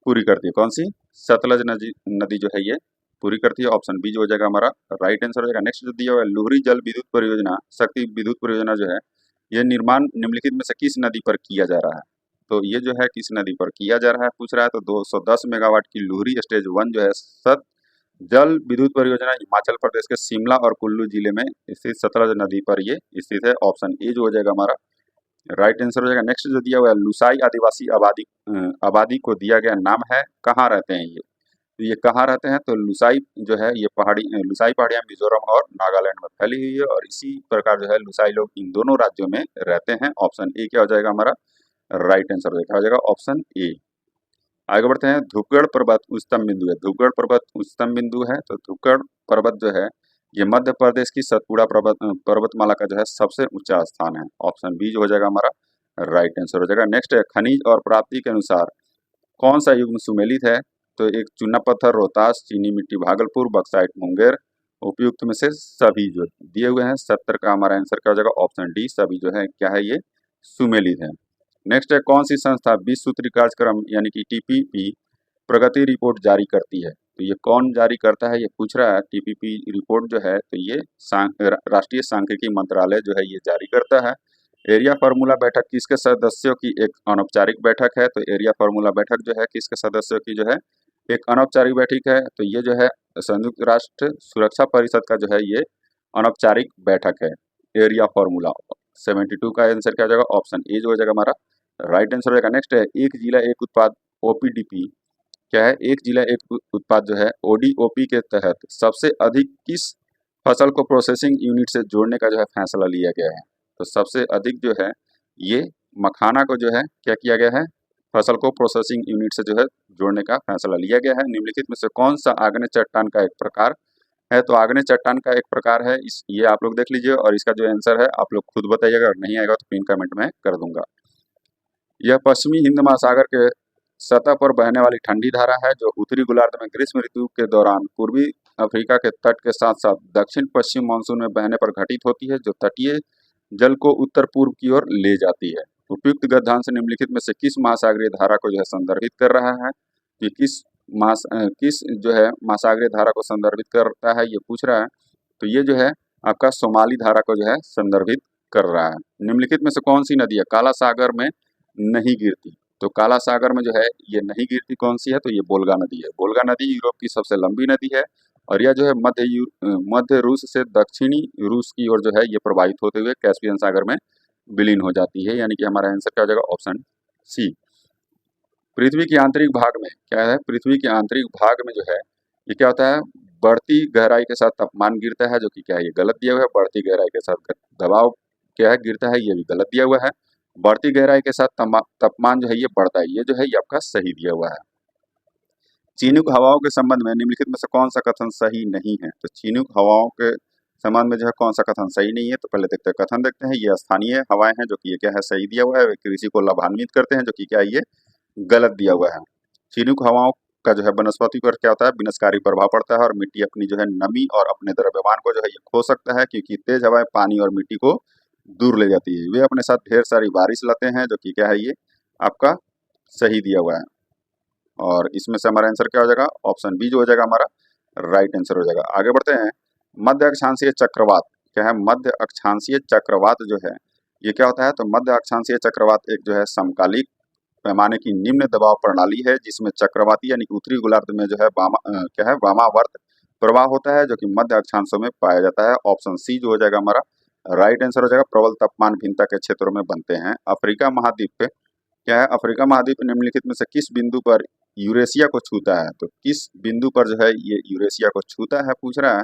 पूरी करती है। कौन सी? सतलज नदी जो है ये पूरी करती है। ऑप्शन बी जो हो जाएगा हमारा राइट आंसर हो जाएगा। नेक्स्ट जो दिया हुआ है, लुहरी जल विद्युत परियोजना, शक्ति विद्युत परियोजना जो है ये निर्माण निम्नलिखित में से किस नदी पर किया जा रहा है? तो ये जो है किस नदी पर किया जा रहा है पूछ रहा है। तो 210 मेगावाट की लुहरी स्टेज 1 जो है सत जल विद्युत परियोजना हिमाचल प्रदेश के शिमला और कुल्लू जिले में स्थित सतलज नदी पर ये स्थित है। ऑप्शन ए जो हो जाएगा हमारा राइट आंसर हो जाएगा। नेक्स्ट जो दिया हुआ है, लुसाई आदिवासी आबादी को दिया गया नाम है, कहाँ रहते हैं ये? तो ये कहाँ रहते हैं? तो लुसाई जो है ये लुसाई पहाड़ियाँ मिजोरम और नागालैंड में फैली हुई है और इसी प्रकार जो है लुसाई लोग इन दोनों राज्यों में रहते हैं। ऑप्शन ए क्या हो जाएगा हमारा राइट आंसर हो जाएगा ऑप्शन ए। आगे बढ़ते हैं। धूपगढ़ पर्वत उच्चतम बिंदु है। धूपगढ़ पर्वत उच्चतम बिंदु है। तो धूपगढ़ पर्वत जो है ये मध्य प्रदेश की सतपुड़ा पर्वतमाला का जो है सबसे ऊंचा स्थान है। ऑप्शन बी जो हो जाएगा हमारा राइट आंसर हो जाएगा। नेक्स्ट है, खनिज और प्राप्ति के अनुसार कौन सा युग्म सुमेलित है? तो एक चूना पत्थर रोहतास, चीनी मिट्टी भागलपुर, बक्साइट मुंगेर। उपयुक्त में से सभी जो दिए हुए हैं 70 का हमारा आंसर क्या हो जाएगा? ऑप्शन डी सभी जो है क्या है ये सुमेलित है। नेक्स्ट है, कौन सी संस्था 20 सूत्री कार्यक्रम यानी कि टीपीपी प्रगति रिपोर्ट जारी करती है? तो ये कौन जारी करता है ये पूछ रहा है। टीपीपी रिपोर्ट जो है तो ये राष्ट्रीय सांख्यिकी मंत्रालय जो है ये जारी करता है। एरिया फार्मूला बैठक किसके सदस्यों की एक अनौपचारिक बैठक है? तो एरिया फार्मूला बैठक जो है किसके सदस्यों की जो है एक अनौपचारिक बैठक है। तो ये जो है संयुक्त राष्ट्र सुरक्षा परिषद का जो है ये अनौपचारिक बैठक है। एरिया फार्मूला 72 का आंसर क्या हो जाएगा? ऑप्शन ए जो हो जाएगा हमारा राइट आंसर हो जाएगा। नेक्स्ट है, एक जिला एक उत्पाद ओपीडीपी क्या है? एक जिला एक उत्पाद जो है ओडीओपी के तहत सबसे अधिक किस फसल को प्रोसेसिंग यूनिट से जोड़ने का जो है फैसला लिया गया है? तो सबसे अधिक जो है ये मखाना को जो है क्या किया गया है? फसल को प्रोसेसिंग यूनिट से जो है जोड़ने का फैसला लिया गया है। निम्नलिखित में से कौन सा आग्नेय चट्टान का एक प्रकार है? तो आग्नेय चट्टान का एक प्रकार है ये आप लोग देख लीजिए और इसका जो आंसर है आप लोग खुद बताइएगा, अगर नहीं आएगा तो पिन कमेंट में कर दूंगा। यह पश्चिमी हिंद महासागर के सतह पर बहने वाली ठंडी धारा है जो उत्तरी गोलार्ध में ग्रीष्म ऋतु के दौरान पूर्वी अफ्रीका के तट के साथ साथ दक्षिण पश्चिम मानसून में बहने पर घटित होती है, जो तटीय जल को उत्तर पूर्व की ओर ले जाती है। उपयुक्त गद्यांश निम्नलिखित में से किस महासागरीय धारा को जो है संदर्भित कर रहा है? तो ये किस जो है महासागरीय धारा को संदर्भित करता है ये पूछ रहा है। तो ये जो है आपका सोमाली धारा को जो है संदर्भित कर रहा है। निम्नलिखित में से कौन सी नदी है काला सागर में नहीं गिरती? तो काला सागर में जो है ये नहीं गिरती कौन सी है? तो ये वोल्गा नदी है। वोल्गा नदी यूरोप की सबसे लंबी नदी है और यह जो है मध्य रूस से दक्षिणी रूस की ओर जो है ये प्रवाहित होते हुए कैस्पियन सागर में विलीन हो जाती है, यानी कि हमारा आंसर क्या हो जाएगा? ऑप्शन सी। पृथ्वी के आंतरिक भाग में क्या है? पृथ्वी के आंतरिक भाग में जो है ये क्या होता है? बढ़ती गहराई के साथ तापमान गिरता है, जो कि क्या है? ये गलत दिया हुआ है। बढ़ती गहराई के साथ दबाव क्या है? गिरता है, ये भी गलत दिया हुआ है। बढ़ती गहराई के साथ तापमान जो है ये बढ़ता है, ये जो है ये आपका सही दिया हुआ है। चीनुक हवाओं के संबंध में निम्नलिखित में से कौन सा कथन सही नहीं है? तो चीनुक हवाओं के संबंध में जो है कौन सा कथन सही नहीं है? तो पहले देखते हैं कथन देखते हैं। ये स्थानीय हवाएं हैं, जो कि ये क्या है? सही दिया हुआ है। वे कृषि को लाभान्वित करते हैं, जो कि क्या है? ये गलत दिया हुआ है। चीनुक हवाओं का जो है वनस्पति पर क्या होता है? विनाशकारी प्रभाव पड़ता है और मिट्टी अपनी जो है नमी और अपने द्रव्यमान को जो है ये खो सकता है, क्योंकि तेज हवाएं पानी और मिट्टी को दूर ले जाती है। वे अपने साथ ढेर सारी बारिश लाते हैं, जो कि क्या है? ये आपका सही दिया हुआ है। और इसमें से हमारा आंसर क्या हो जाएगा? ऑप्शन बी जो हो जाएगा हमारा राइट आंसर हो जाएगा। आगे बढ़ते हैं। मध्य अक्षांशीय चक्रवात क्या है? मध्य अक्षांशीय चक्रवात जो है ये क्या होता है? तो मध्य अक्षांशीय चक्रवात एक जो है समकालिक पैमाने की निम्न दबाव प्रणाली है, जिसमें चक्रवाती यानी कि उत्तरी गोलार्ध में जो है क्या है? वामावर्त प्रवाह होता है, जो कि मध्य अक्षांशों में पाया जाता है। ऑप्शन सी जो हो जाएगा हमारा राइट आंसर हो जाएगा। प्रबल तापमान भिन्नता के क्षेत्रों में बनते हैं। अफ्रीका महाद्वीप पे क्या है? अफ्रीका महाद्वीप निम्नलिखित में से किस बिंदु पर यूरेशिया को छूता है? तो किस बिंदु पर जो है ये यूरेशिया को छूता है पूछ रहा है।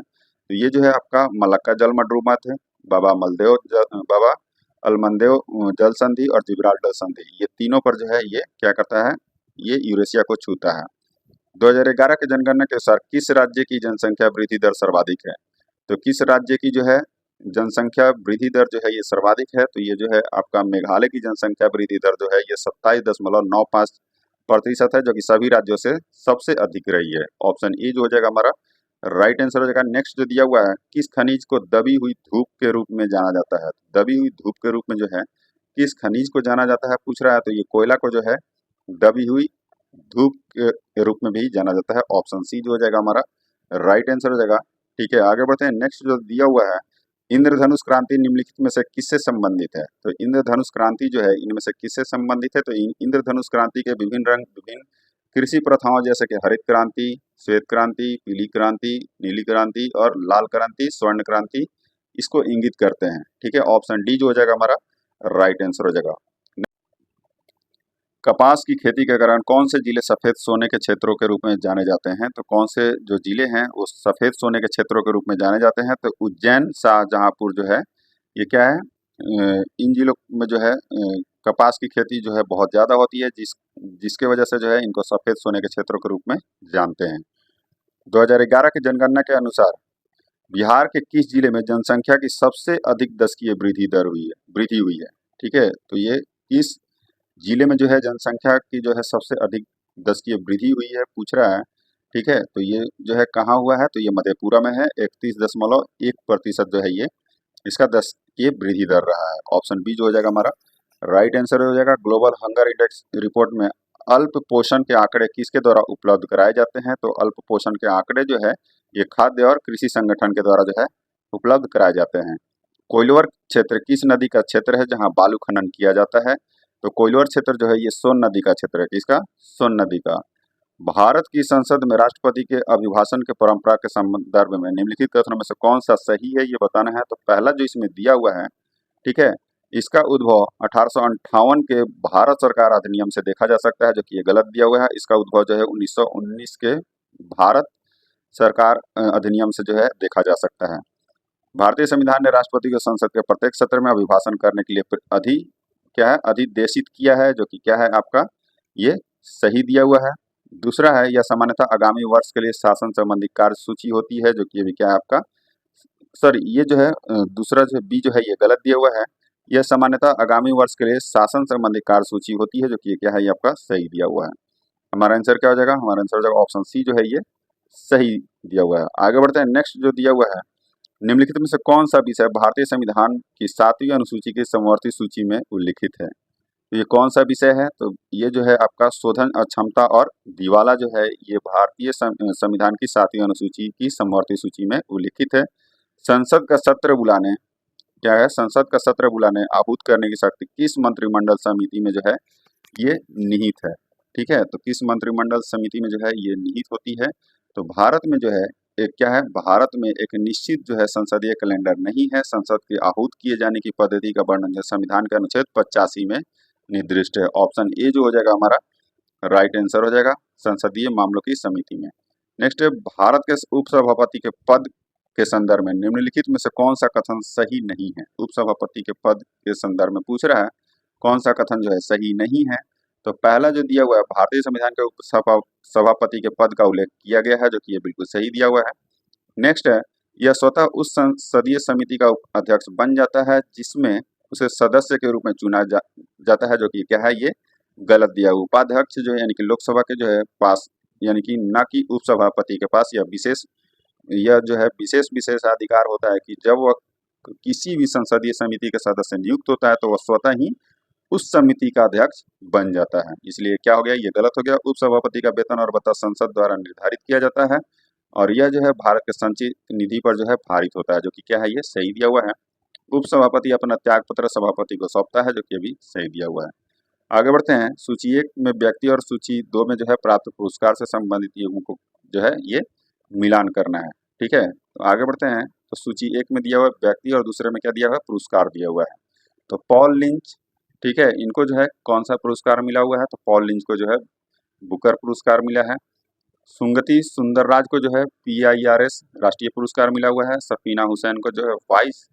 तो ये जो है आपका मलक्का जलमंडूमत है, बाबा अलमंदेव जल संधि और जिब्राल्टर संधि, ये तीनों पर जो है ये क्या करता है? ये यूरेशिया को छूता है। 2011 के जनगणना के अनुसार किस राज्य की जनसंख्या वृद्धि दर सर्वाधिक है? तो किस राज्य की जो है जनसंख्या वृद्धि दर जो है ये सर्वाधिक है? तो ये जो है आपका मेघालय की जनसंख्या वृद्धि दर जो है ये 27.95% है, जो कि सभी राज्यों से सबसे अधिक रही है। ऑप्शन ए जो हो जाएगा हमारा राइट आंसर हो जाएगा। नेक्स्ट जो दिया हुआ है, किस खनिज को दबी हुई धूप के रूप में जाना जाता है? दबी हुई धूप के रूप में जो है किस खनिज को जाना जाता है पूछ रहा है। तो ये कोयला को जो है दबी हुई धूप के रूप में भी जाना जाता है। ऑप्शन सी जो हो जाएगा हमारा राइट आंसर हो जाएगा। ठीक है, आगे बढ़ते हैं। नेक्स्ट जो दिया हुआ है, इंद्रधनुष क्रांति निम्नलिखित में से किससे संबंधित है? तो इंद्रधनुष क्रांति जो है इनमें से किससे संबंधित है? तो इंद्रधनुष क्रांति के विभिन्न रंग विभिन्न कृषि प्रथाओं जैसे कि हरित क्रांति, श्वेत क्रांति, पीली क्रांति, नीली क्रांति और लाल क्रांति, स्वर्ण क्रांति इसको इंगित करते हैं। ठीक है, ऑप्शन डी जो हो जाएगा हमारा राइट आंसर हो जाएगा। कपास की खेती के कारण कौन से जिले सफेद सोने के क्षेत्रों के रूप में जाने जाते हैं? तो कौन से जो जिले हैं वो सफेद सोने के क्षेत्रों के रूप में जाने जाते हैं? तो उज्जैन, शाहजहांपुर जो है ये क्या है? इन जिलों में जो है कपास की खेती जो है बहुत ज्यादा होती है, जिसके वजह से जो है इनको सफेद सोने के क्षेत्रों के रूप में जानते हैं। 2011 की जनगणना के अनुसार बिहार के किस जिले में जनसंख्या की सबसे अधिक दशकीय वृद्धि हुई है? ठीक है, तो ये किस जिले में जो है जनसंख्या की जो है सबसे अधिक दशकीय वृद्धि हुई है पूछ रहा है। ठीक है, तो ये जो है कहाँ हुआ है? तो ये मधेपुरा में है। 31.1% जो है ये इसका दशकीय वृद्धि दर रहा है। ऑप्शन बी जो हो जाएगा हमारा राइट आंसर हो जाएगा। ग्लोबल हंगर इंडेक्स रिपोर्ट में अल्प पोषण के आंकड़े किसके द्वारा उपलब्ध कराए जाते हैं? तो अल्प पोषण के आंकड़े जो है ये खाद्य और कृषि संगठन के द्वारा जो है उपलब्ध कराए जाते हैं। कोइलवर क्षेत्र किस नदी का क्षेत्र है जहाँ बालू खनन किया जाता है? तो कोइलवर क्षेत्र जो है ये सोन नदी का क्षेत्र है। किसका? सोन नदी का। भारत की संसद में राष्ट्रपति के अभिभाषण के परंपरा के संदर्भ में निम्नलिखित कथनों में से कौन सा सही है ये बताना है। तो पहला जो इसमें दिया हुआ है, ठीक है, इसका उद्भव 1858 के भारत सरकार अधिनियम से देखा जा सकता है, जो कि ये गलत दिया हुआ है। इसका उद्भव जो है 1919 के भारत सरकार अधिनियम से जो है देखा जा सकता है। भारतीय संविधान ने राष्ट्रपति को संसद के प्रत्येक सत्र में अभिभाषण करने के लिए अधिदेशित किया है, जो कि क्या है आपका ये सही दिया हुआ है। दूसरा है, यह सामान्यतः आगामी वर्ष के लिए शासन संबंधी कार्य सूची होती है, जो कि ये भी क्या है आपका ये जो है दूसरा जो बी जो है ये गलत दिया हुआ है। यह सामान्यतः आगामी वर्ष के लिए शासन संबंधी कार्य सूची होती है, जो कि क्या है ये आपका सही दिया हुआ है। हमारा आंसर क्या हो जाएगा? हमारा आंसर हो जाएगा ऑप्शन सी जो है ये सही दिया हुआ है। आगे बढ़ते हैं। नेक्स्ट जो दिया हुआ है, निम्नलिखित में से कौन सा विषय भारतीय संविधान की 7वीं अनुसूची की समवर्ती सूची में उल्लिखित है? तो ये कौन सा विषय है? तो ये जो है आपका शोधन क्षमता और दिवाला जो है ये भारतीय संविधान की 7वीं अनुसूची की समवर्ती सूची में उल्लिखित है। संसद का सत्र बुलाने क्या है? संसद का सत्र बुलाने आहूत करने की शक्ति किस मंत्रिमंडल समिति में जो है ये निहित है? ठीक है, तो किस मंत्रिमंडल समिति में जो है ये निहित होती है? तो भारत में जो है एक क्या है? भारत में एक निश्चित जो है संसदीय कैलेंडर नहीं है। संसद के आहूत किए जाने की पद्धति का वर्णन जो संविधान के अनुच्छेद 85 में निर्दिष्ट है। ऑप्शन ए जो हो जाएगा हमारा राइट आंसर हो जाएगा, संसदीय मामलों की समिति में। नेक्स्ट है भारत के उपसभापति के पद के संदर्भ में निम्नलिखित में से कौन सा कथन सही नहीं है? उपसभापति के पद के संदर्भ में पूछ रहा है, कौन सा कथन जो है सही नहीं है? तो पहला जो दिया हुआ है, भारतीय संविधान के सभापति के पद का उल्लेख किया गया है, जो कि ये बिल्कुल सही दिया हुआ है। नेक्स्ट है, यह स्वतः उस संसदीय समिति का अध्यक्ष बन जाता है जिसमें उसे सदस्य के रूप में चुना जाता है, जो कि क्या है? ये गलत दिया हुआ। उपाध्यक्ष जो है यानी कि लोकसभा के जो है पास, यानी कि न कि उपसभापति के पास यह जो है विशेषाधिकार होता है कि जब वह किसी भी संसदीय समिति के सदस्य नियुक्त होता है तो वह स्वतः ही उस समिति का अध्यक्ष बन जाता है। इसलिए क्या हो गया? ये गलत हो गया। उपसभापति का वेतन और भत्ता संसद द्वारा निर्धारित किया जाता है और यह जो है भारत के संचित निधि पर जो है भारित होता है, जो कि क्या है? ये सही दिया हुआ है। उपसभापति अपना त्याग पत्र सभापति को सौंपता है, जो कि अभी सही दिया हुआ है। आगे बढ़ते हैं। सूची 1 में व्यक्ति और सूची 2 में जो है प्राप्त पुरस्कार से संबंधित युग्मों को जो है ये मिलान करना है। ठीक है, तो आगे बढ़ते हैं। तो सूची 1 में दिया हुआ है व्यक्ति और दूसरे में क्या दिया हुआ है? पुरस्कार दिया हुआ है। तो पॉल लिंच, ठीक है, इनको जो है कौन सा पुरस्कार मिला हुआ है? तो पॉल लिंच को जो है बुकर पुरस्कार मिला है। सुंगति सुंदरराज को जो है PIRS राष्ट्रीय पुरस्कार मिला हुआ है। सफीना हुसैन को जो है वाइस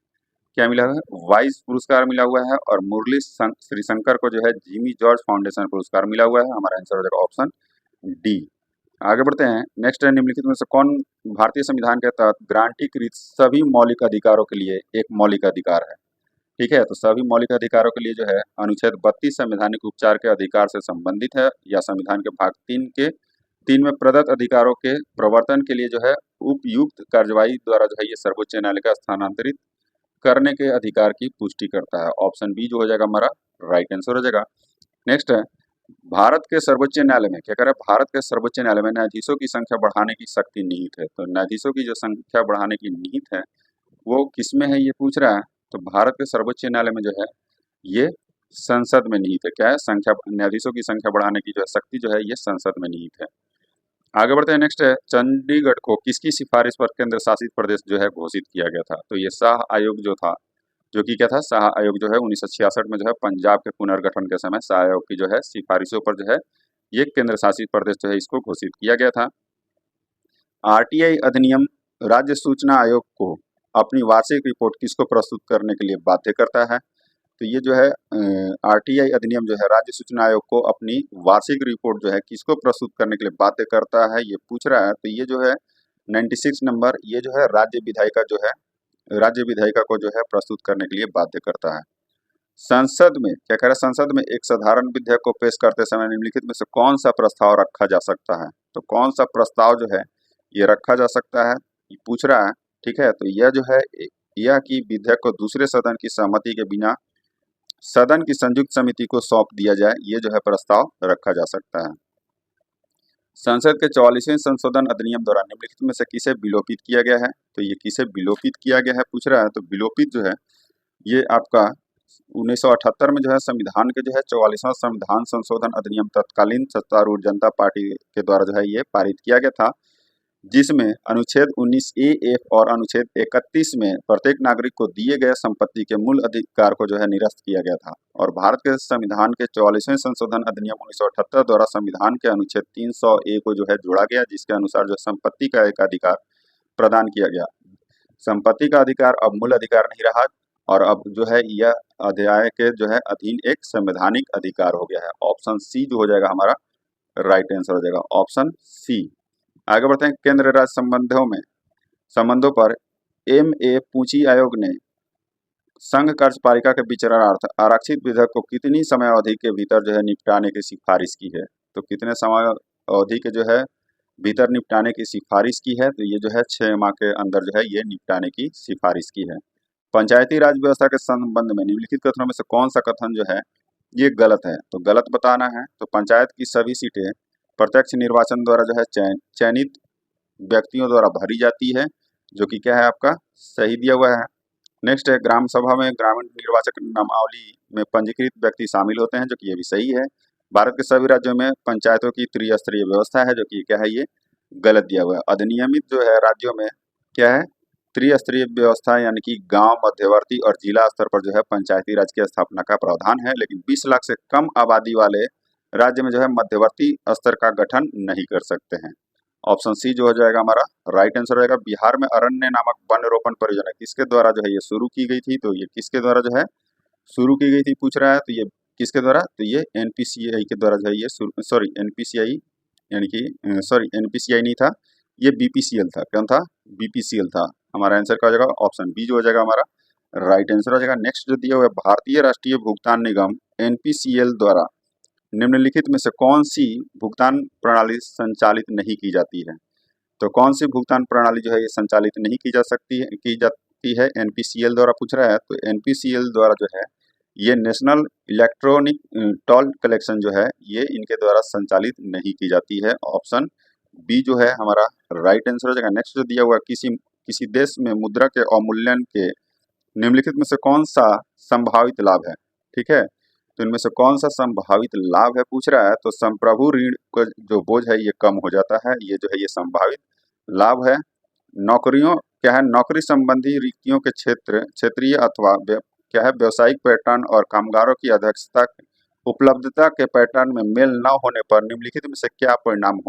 क्या मिला हुआ है? वाइस पुरस्कार मिला हुआ है। और मुरली श्रीशंकर को जो है जिमी जॉर्ज फाउंडेशन पुरस्कार मिला हुआ है। हमारा आंसर हो जाएगा ऑप्शन डी। आगे बढ़ते हैं। नेक्स्ट है, निम्नलिखित में से कौन भारतीय संविधान के तहत ग्रांटीकृत सभी मौलिक अधिकारों के लिए एक मौलिक अधिकार है? ठीक है, तो सभी मौलिक अधिकारों के लिए जो है अनुच्छेद 32 संवैधानिक उपचार के अधिकार से संबंधित है, या संविधान के भाग 3 में प्रदत्त अधिकारों के प्रवर्तन के लिए जो है उपयुक्त कार्यवाही द्वारा जो है ये सर्वोच्च न्यायालय का स्थानांतरित करने के अधिकार की पुष्टि करता है। ऑप्शन बी जो हो जाएगा हमारा राइट आंसर हो जाएगा। नेक्स्ट है, भारत के सर्वोच्च न्यायालय में क्या कह रहा है? भारत के सर्वोच्च न्यायालय में न्यायाधीशों की संख्या बढ़ाने की शक्ति निहित है। तो न्यायाधीशों की जो संख्या बढ़ाने की निहित है वो किसमें है, ये पूछ रहा है। तो भारत के सर्वोच्च न्यायालय में जो है ये संसद में निहित है। क्या है? संख्या, न्यायाधीशों की संख्या बढ़ाने की जो है शक्ति जो है ये संसद में निहित है। आगे बढ़ते हैं। नेक्स्ट है, चंडीगढ़ को किसकी सिफारिश पर केंद्र शासित प्रदेश जो है घोषित किया गया था? तो ये शाह आयोग जो था, जो कि क्या था? शाह आयोग जो है 1966 में जो है पंजाब के पुनर्गठन के समय शाह आयोग की जो है सिफारिशों पर जो है ये केंद्र शासित प्रदेश जो है इसको घोषित किया गया था। RTI अधिनियम राज्य सूचना आयोग को अपनी वार्षिक रिपोर्ट किसको प्रस्तुत करने के लिए बाध्य करता है? तो ये जो है RTI अधिनियम जो है राज्य सूचना आयोग को अपनी वार्षिक रिपोर्ट जो है किसको प्रस्तुत करने के लिए बाध्य करता है, ये पूछ रहा है। तो ये जो है 96 नंबर, ये जो है राज्य विधायिका को जो है प्रस्तुत करने के लिए बाध्य करता है। संसद में क्या कह रहा है? संसद में एक साधारण विधेयक को पेश करते समय निम्नलिखित में से कौन सा प्रस्ताव रखा जा सकता है? तो कौन सा प्रस्ताव जो है ये रखा जा सकता है, ये पूछ रहा है। ठीक है, तो यह जो है यह कि विधेयक को दूसरे सदन की सहमति के बिना सदन की संयुक्त समिति को सौंप दिया जाए, ये जो है प्रस्ताव रखा जा सकता है। संसद के 44वें संशोधन अधिनियम द्वारा निम्नलिखित में से किसे विलोपित किया गया है? तो ये किसे विलोपित किया गया है पूछ रहा है। तो विलोपित जो है ये आपका 1978 में जो है संविधान के जो है 44वां संविधान संशोधन अधिनियम तत्कालीन सत्तारूढ़ जनता पार्टी के द्वारा जो है ये पारित किया गया था, जिसमें अनुच्छेद 19A, F और अनुच्छेद 31 में प्रत्येक नागरिक को दिए गए संपत्ति के मूल अधिकार को जो है निरस्त किया गया था। और भारत के संविधान के 44वें संशोधन अधिनियम 1978 द्वारा संविधान के अनुच्छेद 300A को जो है जोड़ा गया, जिसके अनुसार जो संपत्ति का एक अधिकार प्रदान किया गया। संपत्ति का अधिकार अब मूल अधिकार नहीं रहा और अब जो है यह अध्याय के जो है अधीन एक संवैधानिक अधिकार हो गया है। ऑप्शन सी जो हो जाएगा हमारा राइट आंसर हो जाएगा, ऑप्शन सी। आगे बढ़ते हैं। केंद्र राज्य संबंधों पर MA पूंची आयोग ने संघ कार्यपालिका के विचारार्थ आरक्षित विधेयक को कितनी समय अवधि के भीतर जो है निपटाने की सिफारिश की है? तो कितने समय अवधि के जो है भीतर निपटाने की सिफारिश की है? तो ये जो है 6 माह के अंदर जो है ये निपटाने की सिफारिश की है। पंचायती राज व्यवस्था के संबंध में निम्नलिखित कथनों में से कौन सा कथन जो है ये गलत है, तो गलत बताना है। तो पंचायत की सभी सीटें प्रत्यक्ष निर्वाचन द्वारा जो है चयनित व्यक्तियों द्वारा भरी जाती है, जो कि क्या है आपका सही दिया हुआ है। नेक्स्ट है ग्राम सभा में ग्रामीण निर्वाचक नामावली में पंजीकृत व्यक्ति शामिल होते हैं, जो कि ये भी सही है। भारत के सभी राज्यों में पंचायतों की त्रिस्तरीय व्यवस्था है, जो कि क्या है ये गलत दिया हुआ है। अधिनियमित जो है राज्यों में क्या है त्रिस्तरीय व्यवस्था, यानी कि गांव, मध्यवर्ती और जिला स्तर पर जो है पंचायती राज की स्थापना का प्रावधान है, लेकिन 20 लाख से कम आबादी वाले राज्य में जो है मध्यवर्ती स्तर का गठन नहीं कर सकते हैं। ऑप्शन सी जो हो जाएगा हमारा राइट आंसर रहेगा। बिहार में अरण्य नामक वन रोपण परियोजना किसके द्वारा जो है ये शुरू की गई थी, तो ये किसके द्वारा जो है शुरू की गई थी पूछ रहा है, तो ये किसके द्वारा, तो ये एनपीसीआई के द्वारा जो है ये सॉरी एनपीसीआई, यानी कि सॉरी एनपीसीआई नहीं था, ये बीपीसीएल था। कौन था, बीपीसीएल था। हमारा आंसर क्या हो जाएगा, ऑप्शन बी जो हो जाएगा हमारा राइट आंसर हो जाएगा। नेक्स्ट जो दिया हुआ है भारतीय राष्ट्रीय भुगतान निगम एनपीसीएल द्वारा निम्नलिखित में से कौन सी भुगतान प्रणाली संचालित नहीं की जाती है। तो कौन सी भुगतान प्रणाली जो है ये संचालित नहीं की जाती है एनपीसीएल द्वारा पूछ रहा है। तो एनपीसीएल द्वारा जो है ये नेशनल इलेक्ट्रॉनिक टोल कलेक्शन जो है ये इनके द्वारा संचालित नहीं की जाती है। ऑप्शन बी जो है हमारा राइट आंसर हो जाएगा। नेक्स्ट जो दिया हुआ है किसी देश में मुद्रा के अवमूल्यन के निम्नलिखित में से कौन सा संभावित लाभ है, ठीक है। तो इनमें से कौन सा संभावित लाभ है पूछ रहा है। तो संप्रभु ऋण का जो बोझ है ये कम हो जाता है, ये जो है ये संभावित लाभ है। नौकरियों क्या है, नौकरी संबंधी रिक्तियों के क्षेत्रीय अथवा क्या है व्यवसायिक पैटर्न और कामगारों की अध्यक्षता उपलब्धता के पैटर्न में मेल न होने पर निम्नलिखित में से क्या परिणाम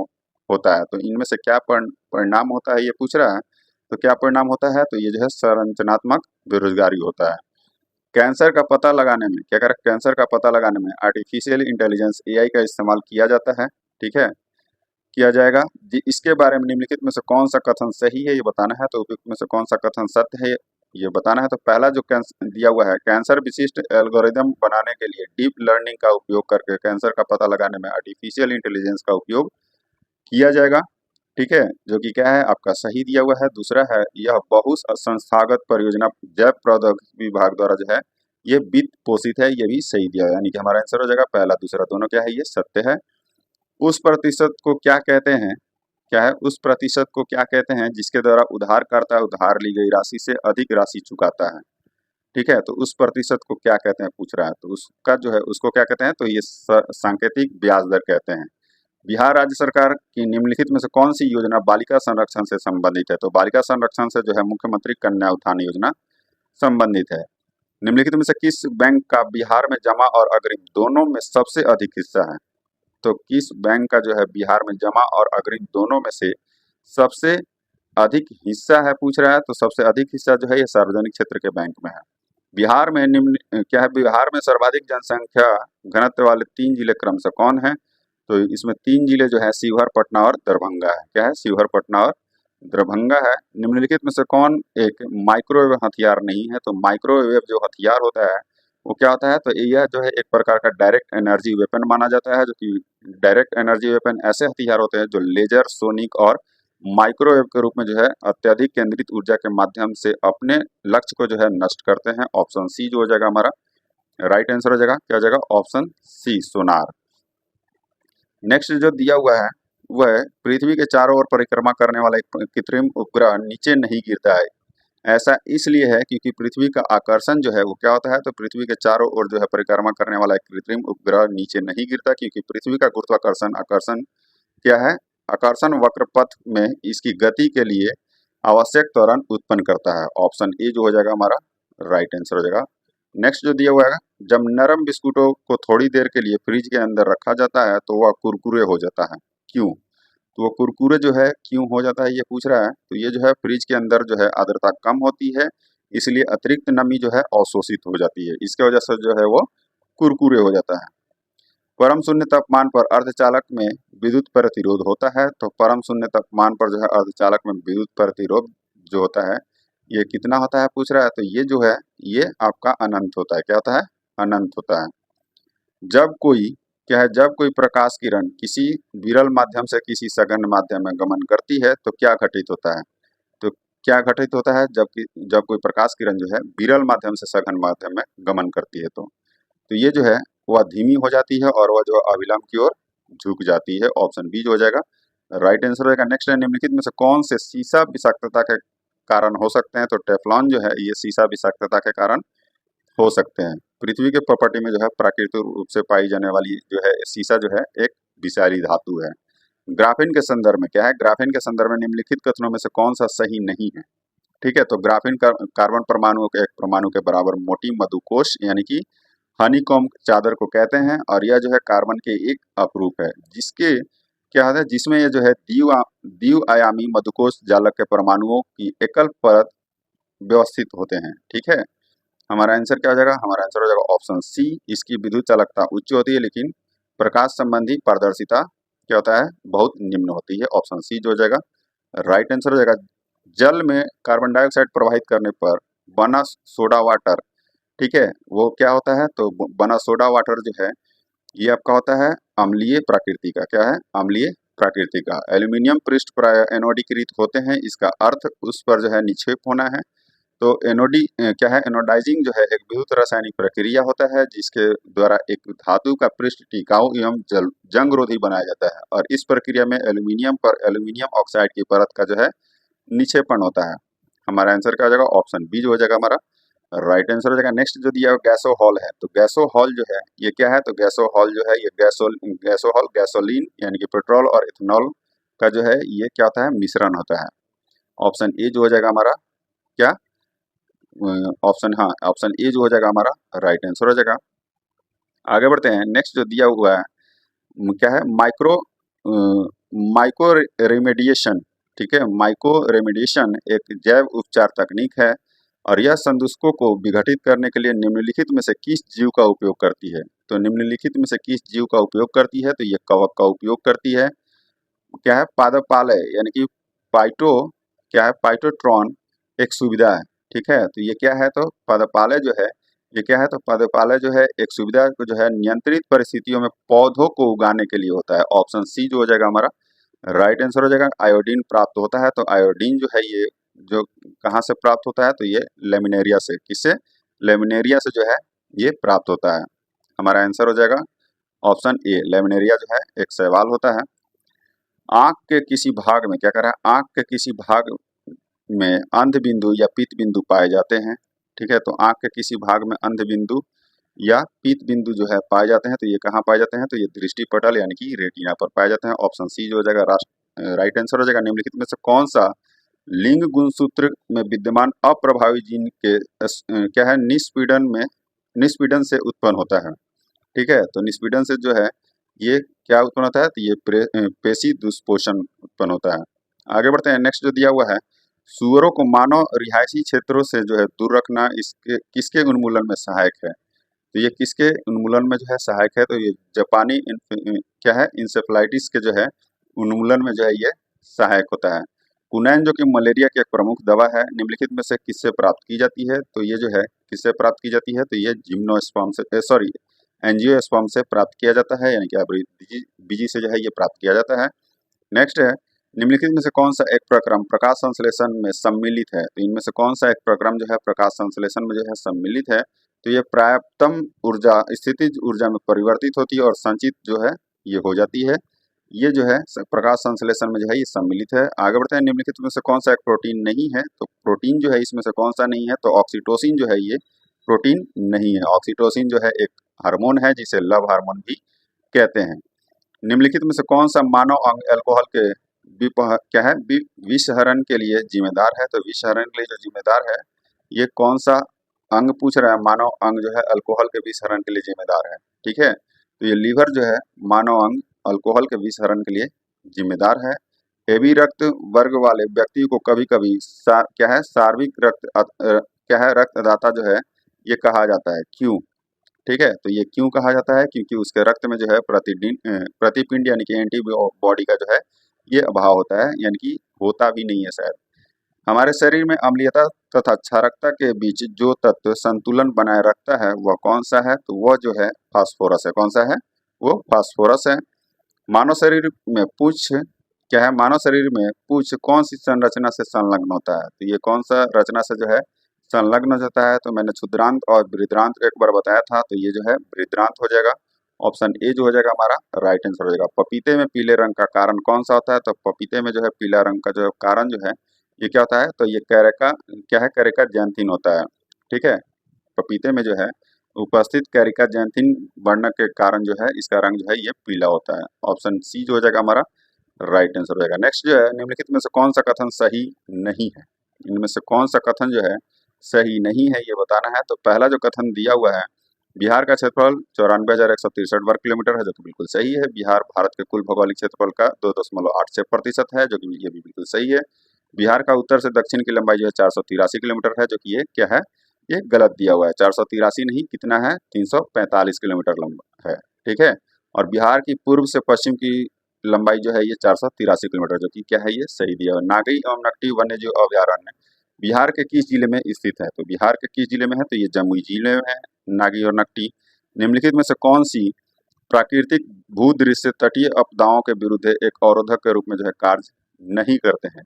होता है। तो इनमें से क्या परिणाम होता है ये पूछ रहा है। तो क्या परिणाम होता है, तो ये जो है संरचनात्मक बेरोजगारी होता है। कैंसर का पता लगाने में क्या कर कैंसर का पता लगाने में आर्टिफिशियल इंटेलिजेंस एआई का इस्तेमाल किया जाता है, ठीक है, किया जाएगा जी। इसके बारे में निम्नलिखित में से कौन सा कथन सही है ये बताना है। तो उपयुक्त में से कौन सा कथन सत्य है ये बताना है। तो पहला जो दिया हुआ है कैंसर विशिष्ट एल्गोरिदम बनाने के लिए डीप लर्निंग का उपयोग करके कैंसर का पता लगाने में आर्टिफिशियल इंटेलिजेंस का उपयोग किया जाएगा, ठीक है, जो कि क्या है आपका सही दिया हुआ है। दूसरा है यह बहु संस्थागत परियोजना जैव प्रौद्योगिकी विभाग द्वारा जो है ये वित्त पोषित है, ये भी सही दिया है, यानी कि हमारा आंसर हो जाएगा पहला दूसरा दोनों क्या है ये सत्य है। उस प्रतिशत को क्या कहते हैं, क्या है उस प्रतिशत को क्या कहते हैं जिसके द्वारा उधारकर्ता उधार ली गई राशि से अधिक राशि चुकाता है, ठीक है। तो उस प्रतिशत को क्या कहते हैं पूछ रहा है। तो उसका जो है उसको क्या कहते हैं, तो ये सांकेतिक ब्याज दर कहते हैं। बिहार राज्य सरकार की निम्नलिखित में से कौन सी योजना बालिका संरक्षण से संबंधित है। तो बालिका संरक्षण से जो है मुख्यमंत्री कन्या उत्थान योजना संबंधित है। निम्नलिखित में से किस बैंक का बिहार में जमा और अग्रिम दोनों में सबसे अधिक हिस्सा है। तो किस बैंक का जो है बिहार में जमा और अग्रिम दोनों में से सबसे अधिक हिस्सा है पूछ रहा है। तो सबसे अधिक हिस्सा जो है ये सार्वजनिक क्षेत्र के बैंक में है। बिहार में निम्न क्या है, बिहार में सर्वाधिक जनसंख्या घनत्व वाले 3 जिले क्रमशः कौन है। तो इसमें 3 जिले जो है शिवहर, पटना और दरभंगा है। क्या है, शिवहर, पटना और दरभंगा है। निम्नलिखित में से कौन एक माइक्रोवेव हथियार नहीं है। तो माइक्रोवेव जो हथियार होता है वो क्या होता है, तो यह जो है एक प्रकार का डायरेक्ट एनर्जी वेपन माना जाता है, जो कि डायरेक्ट एनर्जी वेपन ऐसे हथियार होते हैं जो लेजर, सोनिक और माइक्रोवेव के रूप में जो है अत्यधिक केंद्रित ऊर्जा के माध्यम से अपने लक्ष्य को जो है नष्ट करते हैं। ऑप्शन सी जो हो जाएगा हमारा राइट आंसर हो जाएगा, क्या हो जाएगा ऑप्शन सी सोनार। नेक्स्ट जो दिया हुआ है वह पृथ्वी के चारों ओर परिक्रमा करने वाला एक कृत्रिम उपग्रह नीचे नहीं गिरता है। ऐसा इसलिए है क्योंकि पृथ्वी का आकर्षण जो है वो क्या होता है, तो पृथ्वी के चारों ओर जो है परिक्रमा करने वाला एक कृत्रिम उपग्रह नीचे नहीं गिरता, क्योंकि पृथ्वी का गुरुत्वाकर्षण आकर्षण क्या है, आकर्षण वक्र पथ में इसकी गति के लिए आवश्यक त्वरण उत्पन्न करता है। ऑप्शन ए जो हो जाएगा हमारा राइट आंसर हो जाएगा। नेक्स्ट जो दिया हुआ है जब नरम बिस्कुटों को थोड़ी देर के लिए फ्रिज के अंदर रखा जाता है तो वह कुरकुरे हो जाता है, क्यों। तो वो कुरकुरे जो है क्यों हो जाता है ये पूछ रहा है। तो ये जो है फ्रिज के अंदर जो है आर्द्रता कम होती है, इसलिए अतिरिक्त नमी जो है अवशोषित हो जाती है, इसके वजह से जो है वो कुरकुरे हो जाता है। परम शून्य तापमान पर अर्धचालक में विद्युत प्रतिरोध होता है। तो परम शून्य तापमान पर जो है अर्धचालक में विद्युत प्रतिरोध जो होता है ये कितना होता है पूछ रहा है। तो ये जो है ये आपका अनंत होता है, क्या होता है, अनंत होता है। जब कोई क्या है, जब कोई प्रकाश किरण किसी विरल माध्यम से किसी सघन माध्यम में गमन करती है तो क्या घटित होता है। तो क्या घटित होता है, जब कोई प्रकाश किरण जो है विरल माध्यम से सघन माध्यम में गमन करती है तो ये जो है वह धीमी हो जाती है और वह जो अविलंब की ओर झुक जाती है। ऑप्शन बी जो हो जाएगा राइट आंसर हो जाएगा। नेक्स्ट है निम्नलिखित में से कौन से सीसा विषाक्तता के कारण हो सकते हैं? तो टेफ्लॉन जो है ये सीसा विषाक्तता के कारण हो सकते हैं। पृथ्वी के प्रॉपर्टी में जो है प्राकृतिक रूप से पाई जाने वाली जो है सीसा जो है एक विषैली धातु है। ग्राफीन के संदर्भ में क्या है? ग्राफीन के संदर्भ में निम्नलिखित कथनों में से कौन सा सही नहीं है? ठीक है, तो ग्राफीन कार्बन परमाणु के एक परमाणु के बराबर मोटी मधुकोश यानी कि हनीकॉम्ब चादर को कहते हैं और यह जो है कार्बन के एक अपरूप है जिसके क्या है जिसमें ये जो है द्विआयामी मधुकोश जालक के परमाणुओं की एकल परत व्यवस्थित होते हैं। ठीक है, हमारा आंसर क्या हो जाएगा? हमारा आंसर हो जाएगा ऑप्शन सी। इसकी विद्युत चालकता उच्च होती है लेकिन प्रकाश संबंधी पारदर्शिता क्या होता है? बहुत निम्न होती है। ऑप्शन सी जो हो जाएगा राइट आंसर हो जाएगा। जल में कार्बन डाइऑक्साइड प्रवाहित करने पर बना सोडा वाटर, ठीक है, वो क्या होता है? तो बना सोडा वाटर जो है ये आपका होता है अम्लीय प्रकृति का। क्या है? अम्लीय प्रकृति का। एल्यूमिनियम पृष्ठ प्राय एनोडीकृत होते हैं, इसका अर्थ उस पर जो है निक्षेप होना है। तो क्या है? एनोडाइजिंग जो है एक विद्युत रासायनिक प्रक्रिया होता है जिसके द्वारा एक धातु का पृष्ठ टिकाऊ एवं जंगरोधी बनाया जाता है और इस प्रक्रिया में एल्यूमिनियम पर एल्यूमिनियम ऑक्साइड की परत का जो है निक्षेपण होता है। हमारा आंसर क्या हो जाएगा? ऑप्शन बी जो हो जाएगा हमारा राइट आंसर हो जाएगा। नेक्स्ट जो दिया गैसो हॉल है, तो गैसो हॉल जो है ये क्या है? तो गैसो हॉल जो है ये गैसो हॉल गैसोलीन यानी कि पेट्रोल और इथेनॉल का जो है ये क्या होता है? मिश्रण होता है। ऑप्शन ए जो हो जाएगा हमारा क्या? ऑप्शन ए जो हो जाएगा हमारा राइट आंसर हो जाएगा। आगे बढ़ते हैं। नेक्स्ट जो दिया हुआ है क्या है? Mycoremediation. ठीक है, माइको रेमेडिएशन एक जैव उपचार तकनीक है और यह संदूषकों को विघटित करने के लिए निम्नलिखित में से किस जीव का उपयोग करती है? तो निम्नलिखित में से किस जीव का उपयोग करती है? तो ये कवक का उपयोग करती है। क्या है? पादपालय यानी कि पाइटो क्या है? पाइटोट्रॉन एक सुविधा है। ठीक है, तो ये क्या है? तो पादपालय जो है ये क्या है? तो पादपालय जो है एक सुविधा को जो है नियंत्रित परिस्थितियों में पौधों को उगाने के लिए होता है। ऑप्शन सी जो हो जाएगा हमारा राइट आंसर हो जाएगा। आयोडीन प्राप्त होता है, तो आयोडीन जो है ये जो कहाँ से प्राप्त होता है? तो ये लेमिनेरिया से। किससे? लेमिनेरिया से जो है ये प्राप्त होता है। हमारा आंसर हो जाएगा ऑप्शन ए। लेमिनेरिया जो है एक शैवाल होता है। आंख के किसी भाग में क्या कर रहा है? आंख के किसी भाग में अंध बिंदु या पीत बिंदु पाए जाते हैं। ठीक है, तो आंख के किसी भाग में अंध बिंदु या पीत बिंदु जो है पाए जाते हैं, तो ये कहाँ पाए जाते हैं? तो ये दृष्टि पटल यानी कि रेटिना पर पाए जाते हैं। ऑप्शन सी जो हो जाएगा राइट आंसर हो जाएगा। निम्नलिखित में से कौन सा लिंग गुणसूत्र में विद्यमान अप्रभावी जीन के क्या है? निस्पीडन से उत्पन्न होता है। ठीक है, तो निस्पीडन से जो है ये क्या उत्पन्न होता है? तो ये पेशी दुष्पोषण उत्पन्न होता है। आगे बढ़ते हैं। नेक्स्ट जो दिया हुआ है सूअरों को मानव रिहायशी क्षेत्रों से जो है दूर रखना इसके किसके उन्मूलन में सहायक है? तो ये किसके उन्मूलन में जो है सहायक है? तो ये जापानी क्या है? इंसेफ्लाइटिस के जो है उन्मूलन में जो है ये सहायक होता है। कुनैन जो कि मलेरिया की एक प्रमुख दवा है निम्नलिखित में से किससे प्राप्त की जाती है? तो ये जो है किससे प्राप्त की जाती है? तो ये जिम्नोस्पर्म से सॉरी एंजियोस्पर्म से प्राप्त किया जाता है यानी कि बीजी से जो है ये प्राप्त किया जाता है। नेक्स्ट है निम्नलिखित में से कौन सा एक प्रक्रम प्रकाश संश्लेषण में सम्मिलित है? तो इनमें से कौन सा एक प्रक्रम जो है प्रकाश संश्लेषण में जो है सम्मिलित है? तो ये पर्याप्तम ऊर्जा स्थितिज ऊर्जा में परिवर्तित होती है और संचित जो है ये हो जाती है। ये जो है प्रकाश संश्लेषण में जो है ये सम्मिलित है। आगे बढ़ते हैं। निम्नलिखित में से कौन सा एक प्रोटीन नहीं है? तो प्रोटीन जो है इसमें से कौन सा नहीं है? तो ऑक्सीटोसिन जो है ये प्रोटीन नहीं है। ऑक्सीटोसिन जो है एक हार्मोन है जिसे लव हार्मोन भी कहते हैं। निम्नलिखित में से कौन सा मानव अंग अल्कोहल के क्या है? विषहरण के लिए जिम्मेदार है? तो विषहरण के लिए जो जिम्मेदार है ये कौन सा अंग पूछ रहा है? मानव अंग जो है अल्कोहल के विषहरण के लिए जिम्मेदार है। ठीक है, तो ये लीवर जो है मानव अंग अल्कोहल के विषहरण के लिए जिम्मेदार है। एबी रक्त वर्ग वाले व्यक्ति को कभी कभी क्या है? सार्विक क्या है? रक्तदाता जो है ये कहा जाता है। क्यों? ठीक है, तो ये क्यों कहा जाता है? क्योंकि उसके रक्त में जो है प्रतिपिंड यानी कि एंटीबॉडी का जो है ये अभाव होता है यानी कि होता भी नहीं है शायद। हमारे शरीर में अम्लीयता तथा क्षारकता के बीच जो तत्व संतुलन बनाए रखता है वह कौन सा है? तो वह जो है फास्फोरस है। कौन सा है? वो फास्फोरस है। मानव शरीर में पूंछ क्या है? मानव शरीर में पूंछ कौन सी संरचना से संलग्न होता है? तो ये कौन सा रचना से जो है संलग्न हो जाता है। तो मैंने क्षुद्रांत और बृहदांत एक बार बताया था, तो ये जो है बृहदांत हो जाएगा। ऑप्शन ए जो हो जाएगा हमारा राइट आंसर हो जाएगा। पपीते में पीले रंग का कारण कौन सा होता है? तो पपीते में जो है पीला रंग का जो कारण जो है ये क्या होता है? तो ये कैरेका क्या है? कैरेका जैंथिन होता है। ठीक है, पपीते में जो है उपस्थित कैरिका जैंथिन वर्ण के कारण जो है इसका रंग जो है ये पीला होता है। ऑप्शन सी जो हो जाएगा हमारा राइट आंसर हो जाएगा। नेक्स्ट जो है निम्नलिखित में से कौन सा कथन सही नहीं है? इनमें से कौन सा कथन जो है सही नहीं है ये बताना है। तो पहला जो कथन दिया हुआ है, बिहार का क्षेत्रफल 94,163 वर्ग किलोमीटर है, जो कि बिल्कुल सही है। बिहार भारत के कुल भौगोलिक क्षेत्रफल का 2.86% है, जो कि ये भी बिल्कुल सही है। बिहार का उत्तर से दक्षिण की लंबाई जो है 483 किलोमीटर है, जो कि ये क्या है? ये गलत दिया हुआ है। 483 नहीं, कितना है? 345 किलोमीटर लंबा है। ठीक है, और बिहार की पूर्व से पश्चिम की लंबाई जो है ये 483 किलोमीटर, जो कि क्या है? ये सही दिया हुआ है। नागई एवं नकटी वन्य जीव अभयारण्य बिहार के किस जिले में स्थित है? तो बिहार के किस जिले में है? तो ये जमुई जिले में है, नागी और नकटी। निम्नलिखित में से कौन सी प्राकृतिक भूदृश्य तटीय आपदाओं के विरुद्ध एक अवरोधक के रूप में जो है कार्य नहीं करते हैं?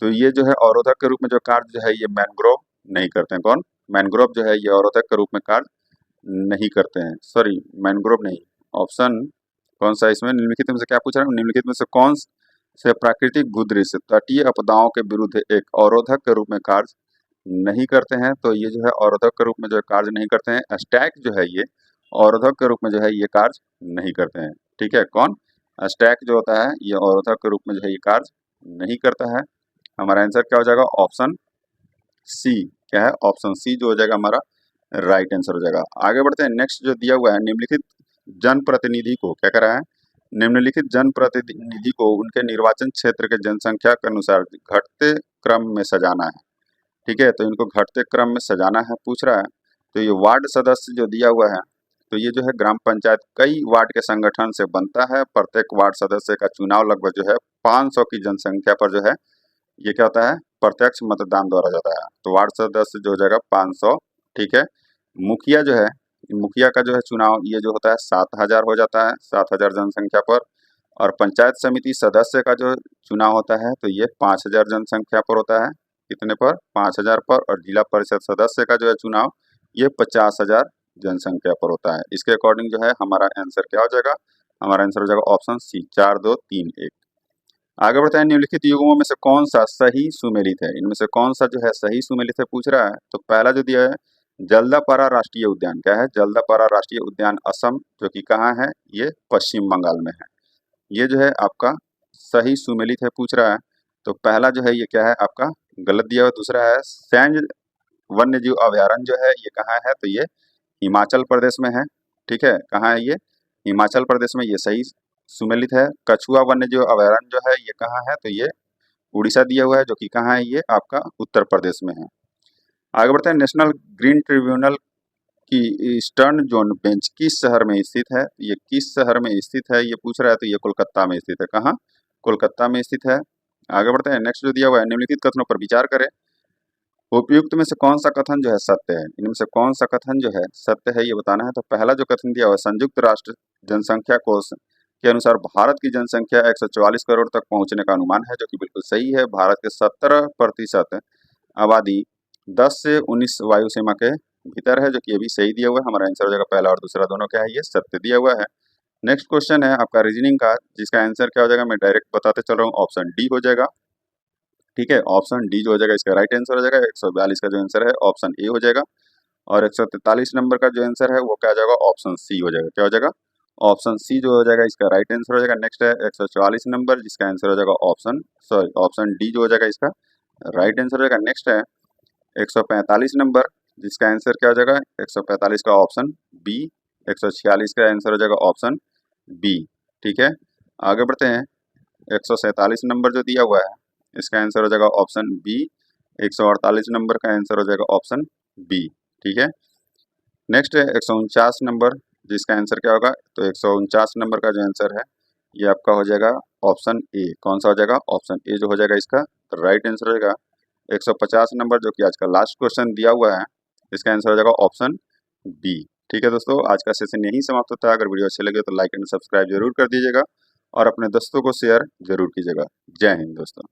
तो ये जो है अवरोधक के रूप में जो कार्य जो है ये मैंग्रोव नहीं करते हैं। कौन? मैंग्रोव जो है ये अवरोधक के रूप में कार्य नहीं करते हैं। सॉरी, मैंग्रोव नहीं। ऑप्शन कौन सा इसमें? निम्नलिखित में से क्या पूछ रहा हूँ? निम्नलिखित में से कौन से प्राकृतिक भूदृश्य तटीय आपदाओं के विरुद्ध एक अवरोधक के रूप में कार्य नहीं करते हैं? तो ये जो है अवरोधक के रूप में जो है कार्य नहीं करते हैं। स्टैक जो है ये अवरोधक के रूप में जो है ये कार्य नहीं करते हैं। ठीक है, कौन? स्टैक जो होता है ये अवरोधक के रूप में जो है ये कार्य नहीं करता है। हमारा आंसर क्या हो जाएगा? Option C. क्या है? ऑप्शन सी जो हो जाएगा हमारा राइट आंसर हो जाएगा। आगे बढ़ते हैं। नेक्स्ट जो दिया हुआ है, निम्नलिखित जनप्रतिनिधि को क्या करा है? निम्नलिखित जनप्रतिनिधि को उनके निर्वाचन क्षेत्र के जनसंख्या के अनुसार घटते क्रम में सजाना है। ठीक है, तो इनको घटते क्रम में सजाना है पूछ रहा है। तो ये वार्ड सदस्य जो दिया हुआ है, तो ये जो है ग्राम पंचायत कई वार्ड के संगठन से बनता है। प्रत्येक वार्ड सदस्य का चुनाव लगभग जो है 500 की जनसंख्या पर जो है ये क्या होता है? प्रत्यक्ष मतदान द्वारा जाता है। तो वार्ड सदस्य जो हो जाएगा 500। ठीक है, मुखिया जो है, मुखिया का जो है चुनाव ये जो होता है 7,000 हो जाता है, 7,000 जनसंख्या पर। और पंचायत समिति सदस्य का जो चुनाव होता है तो ये 5,000 जनसंख्या पर होता है। कितने पर? 5,000 पर। और जिला परिषद सदस्य का जो है चुनाव ये 50,000 जनसंख्या पर होता है। इसके अकॉर्डिंग जो है हमारा आंसर क्या हो जाएगा? हमारा आंसर हो जाएगा ऑप्शन सी, 4, 2, 3, 1। आगे बढ़ते हैं। निम्नलिखित युगों में से कौन सा सही सुमेलित है? इनमें से कौन सा जो है सही सुमेलित है पूछ रहा है। तो पहला जो दिया है जल्दापारा राष्ट्रीय उद्यान। क्या है? जल्दापारा राष्ट्रीय उद्यान असम, जो कि कहाँ है? ये पश्चिम बंगाल में है। ये जो है आपका सही सुमेलित है पूछ रहा है। तो पहला जो है ये क्या है आपका? गलत दिया हुआ। दूसरा है सैन्य वन्य जीव अभयारण्य जो है ये कहाँ है? तो ये हिमाचल प्रदेश में है। ठीक है, कहाँ है ये? हिमाचल प्रदेश में, ये सही सुमेलित है। कछुआ वन्य जीव अभयारण्य जो है ये कहाँ है? तो ये उड़ीसा दिया हुआ है, जो कि कहाँ है? ये आपका उत्तर प्रदेश में है। आगे बढ़ते हैं। नेशनल ग्रीन ट्रिब्यूनल की ईस्टर्न जोन बेंच किस शहर में स्थित है? ये किस शहर में स्थित है ये पूछ रहा है। तो ये कोलकाता में स्थित है। कहाँ? कोलकाता में स्थित है। आगे बढ़ते हैं। नेक्स्ट जो दिया हुआ है, निम्नलिखित कथनों पर विचार करें। उपयुक्त में से कौन सा कथन जो है सत्य है? इनमें से कौन सा कथन जो है सत्य है ये बताना है। तो पहला जो कथन दिया हुआ है, संयुक्त राष्ट्र जनसंख्या कोष के अनुसार भारत की जनसंख्या 144 करोड़ तक पहुंचने का अनुमान है, जो कि बिल्कुल सही है। भारत के 70% आबादी 10 से 19 वायु सीमा के भीतर है, जो कि ये भी सही दिया हुआ है। हमारा आंसर हो जाएगा पहला और दूसरा दोनों क्या है? ये सत्य दिया हुआ है। नेक्स्ट क्वेश्चन है आपका रीजनिंग का, जिसका आंसर क्या हो जाएगा मैं डायरेक्ट बताते चल रहा हूँ। ऑप्शन डी हो जाएगा। ठीक है, ऑप्शन डी जो हो जाएगा इसका राइट आंसर हो जाएगा। 142 का जो आंसर है ऑप्शन ए हो जाएगा। और 143 नंबर का जो आंसर है वो क्या हो जाएगा? ऑप्शन सी हो जाएगा। क्या हो जाएगा? ऑप्शन सी जो हो जाएगा इसका राइट आंसर हो जाएगा। नेक्स्ट है 144 नंबर, जिसका आंसर हो जाएगा ऑप्शन डी जो हो जाएगा इसका राइट आंसर हो जाएगा। नेक्स्ट है 145 नंबर, जिसका आंसर क्या हो जाएगा? 145 का ऑप्शन बी। 146 का आंसर हो जाएगा ऑप्शन बी। ठीक है, आगे बढ़ते हैं। 147 नंबर जो दिया हुआ है इसका आंसर हो जाएगा ऑप्शन बी। 148 नंबर का आंसर हो जाएगा ऑप्शन बी। ठीक है, नेक्स्ट है 149 नंबर, जिसका आंसर क्या होगा? तो 149 नंबर का जो आंसर है ये आपका हो जाएगा ऑप्शन ए। कौन सा हो जाएगा? ऑप्शन ए जो हो जाएगा इसका राइट आंसर हो जाएगा। 150 नंबर जो कि आज का लास्ट क्वेश्चन दिया हुआ है, इसका आंसर हो जाएगा ऑप्शन बी। ठीक है दोस्तों, आज का सेशन यही समाप्त होता है। अगर वीडियो अच्छे लगे तो लाइक एंड सब्सक्राइब जरूर कर दीजिएगा और अपने दोस्तों को शेयर जरूर कीजिएगा। जय हिंद दोस्तों।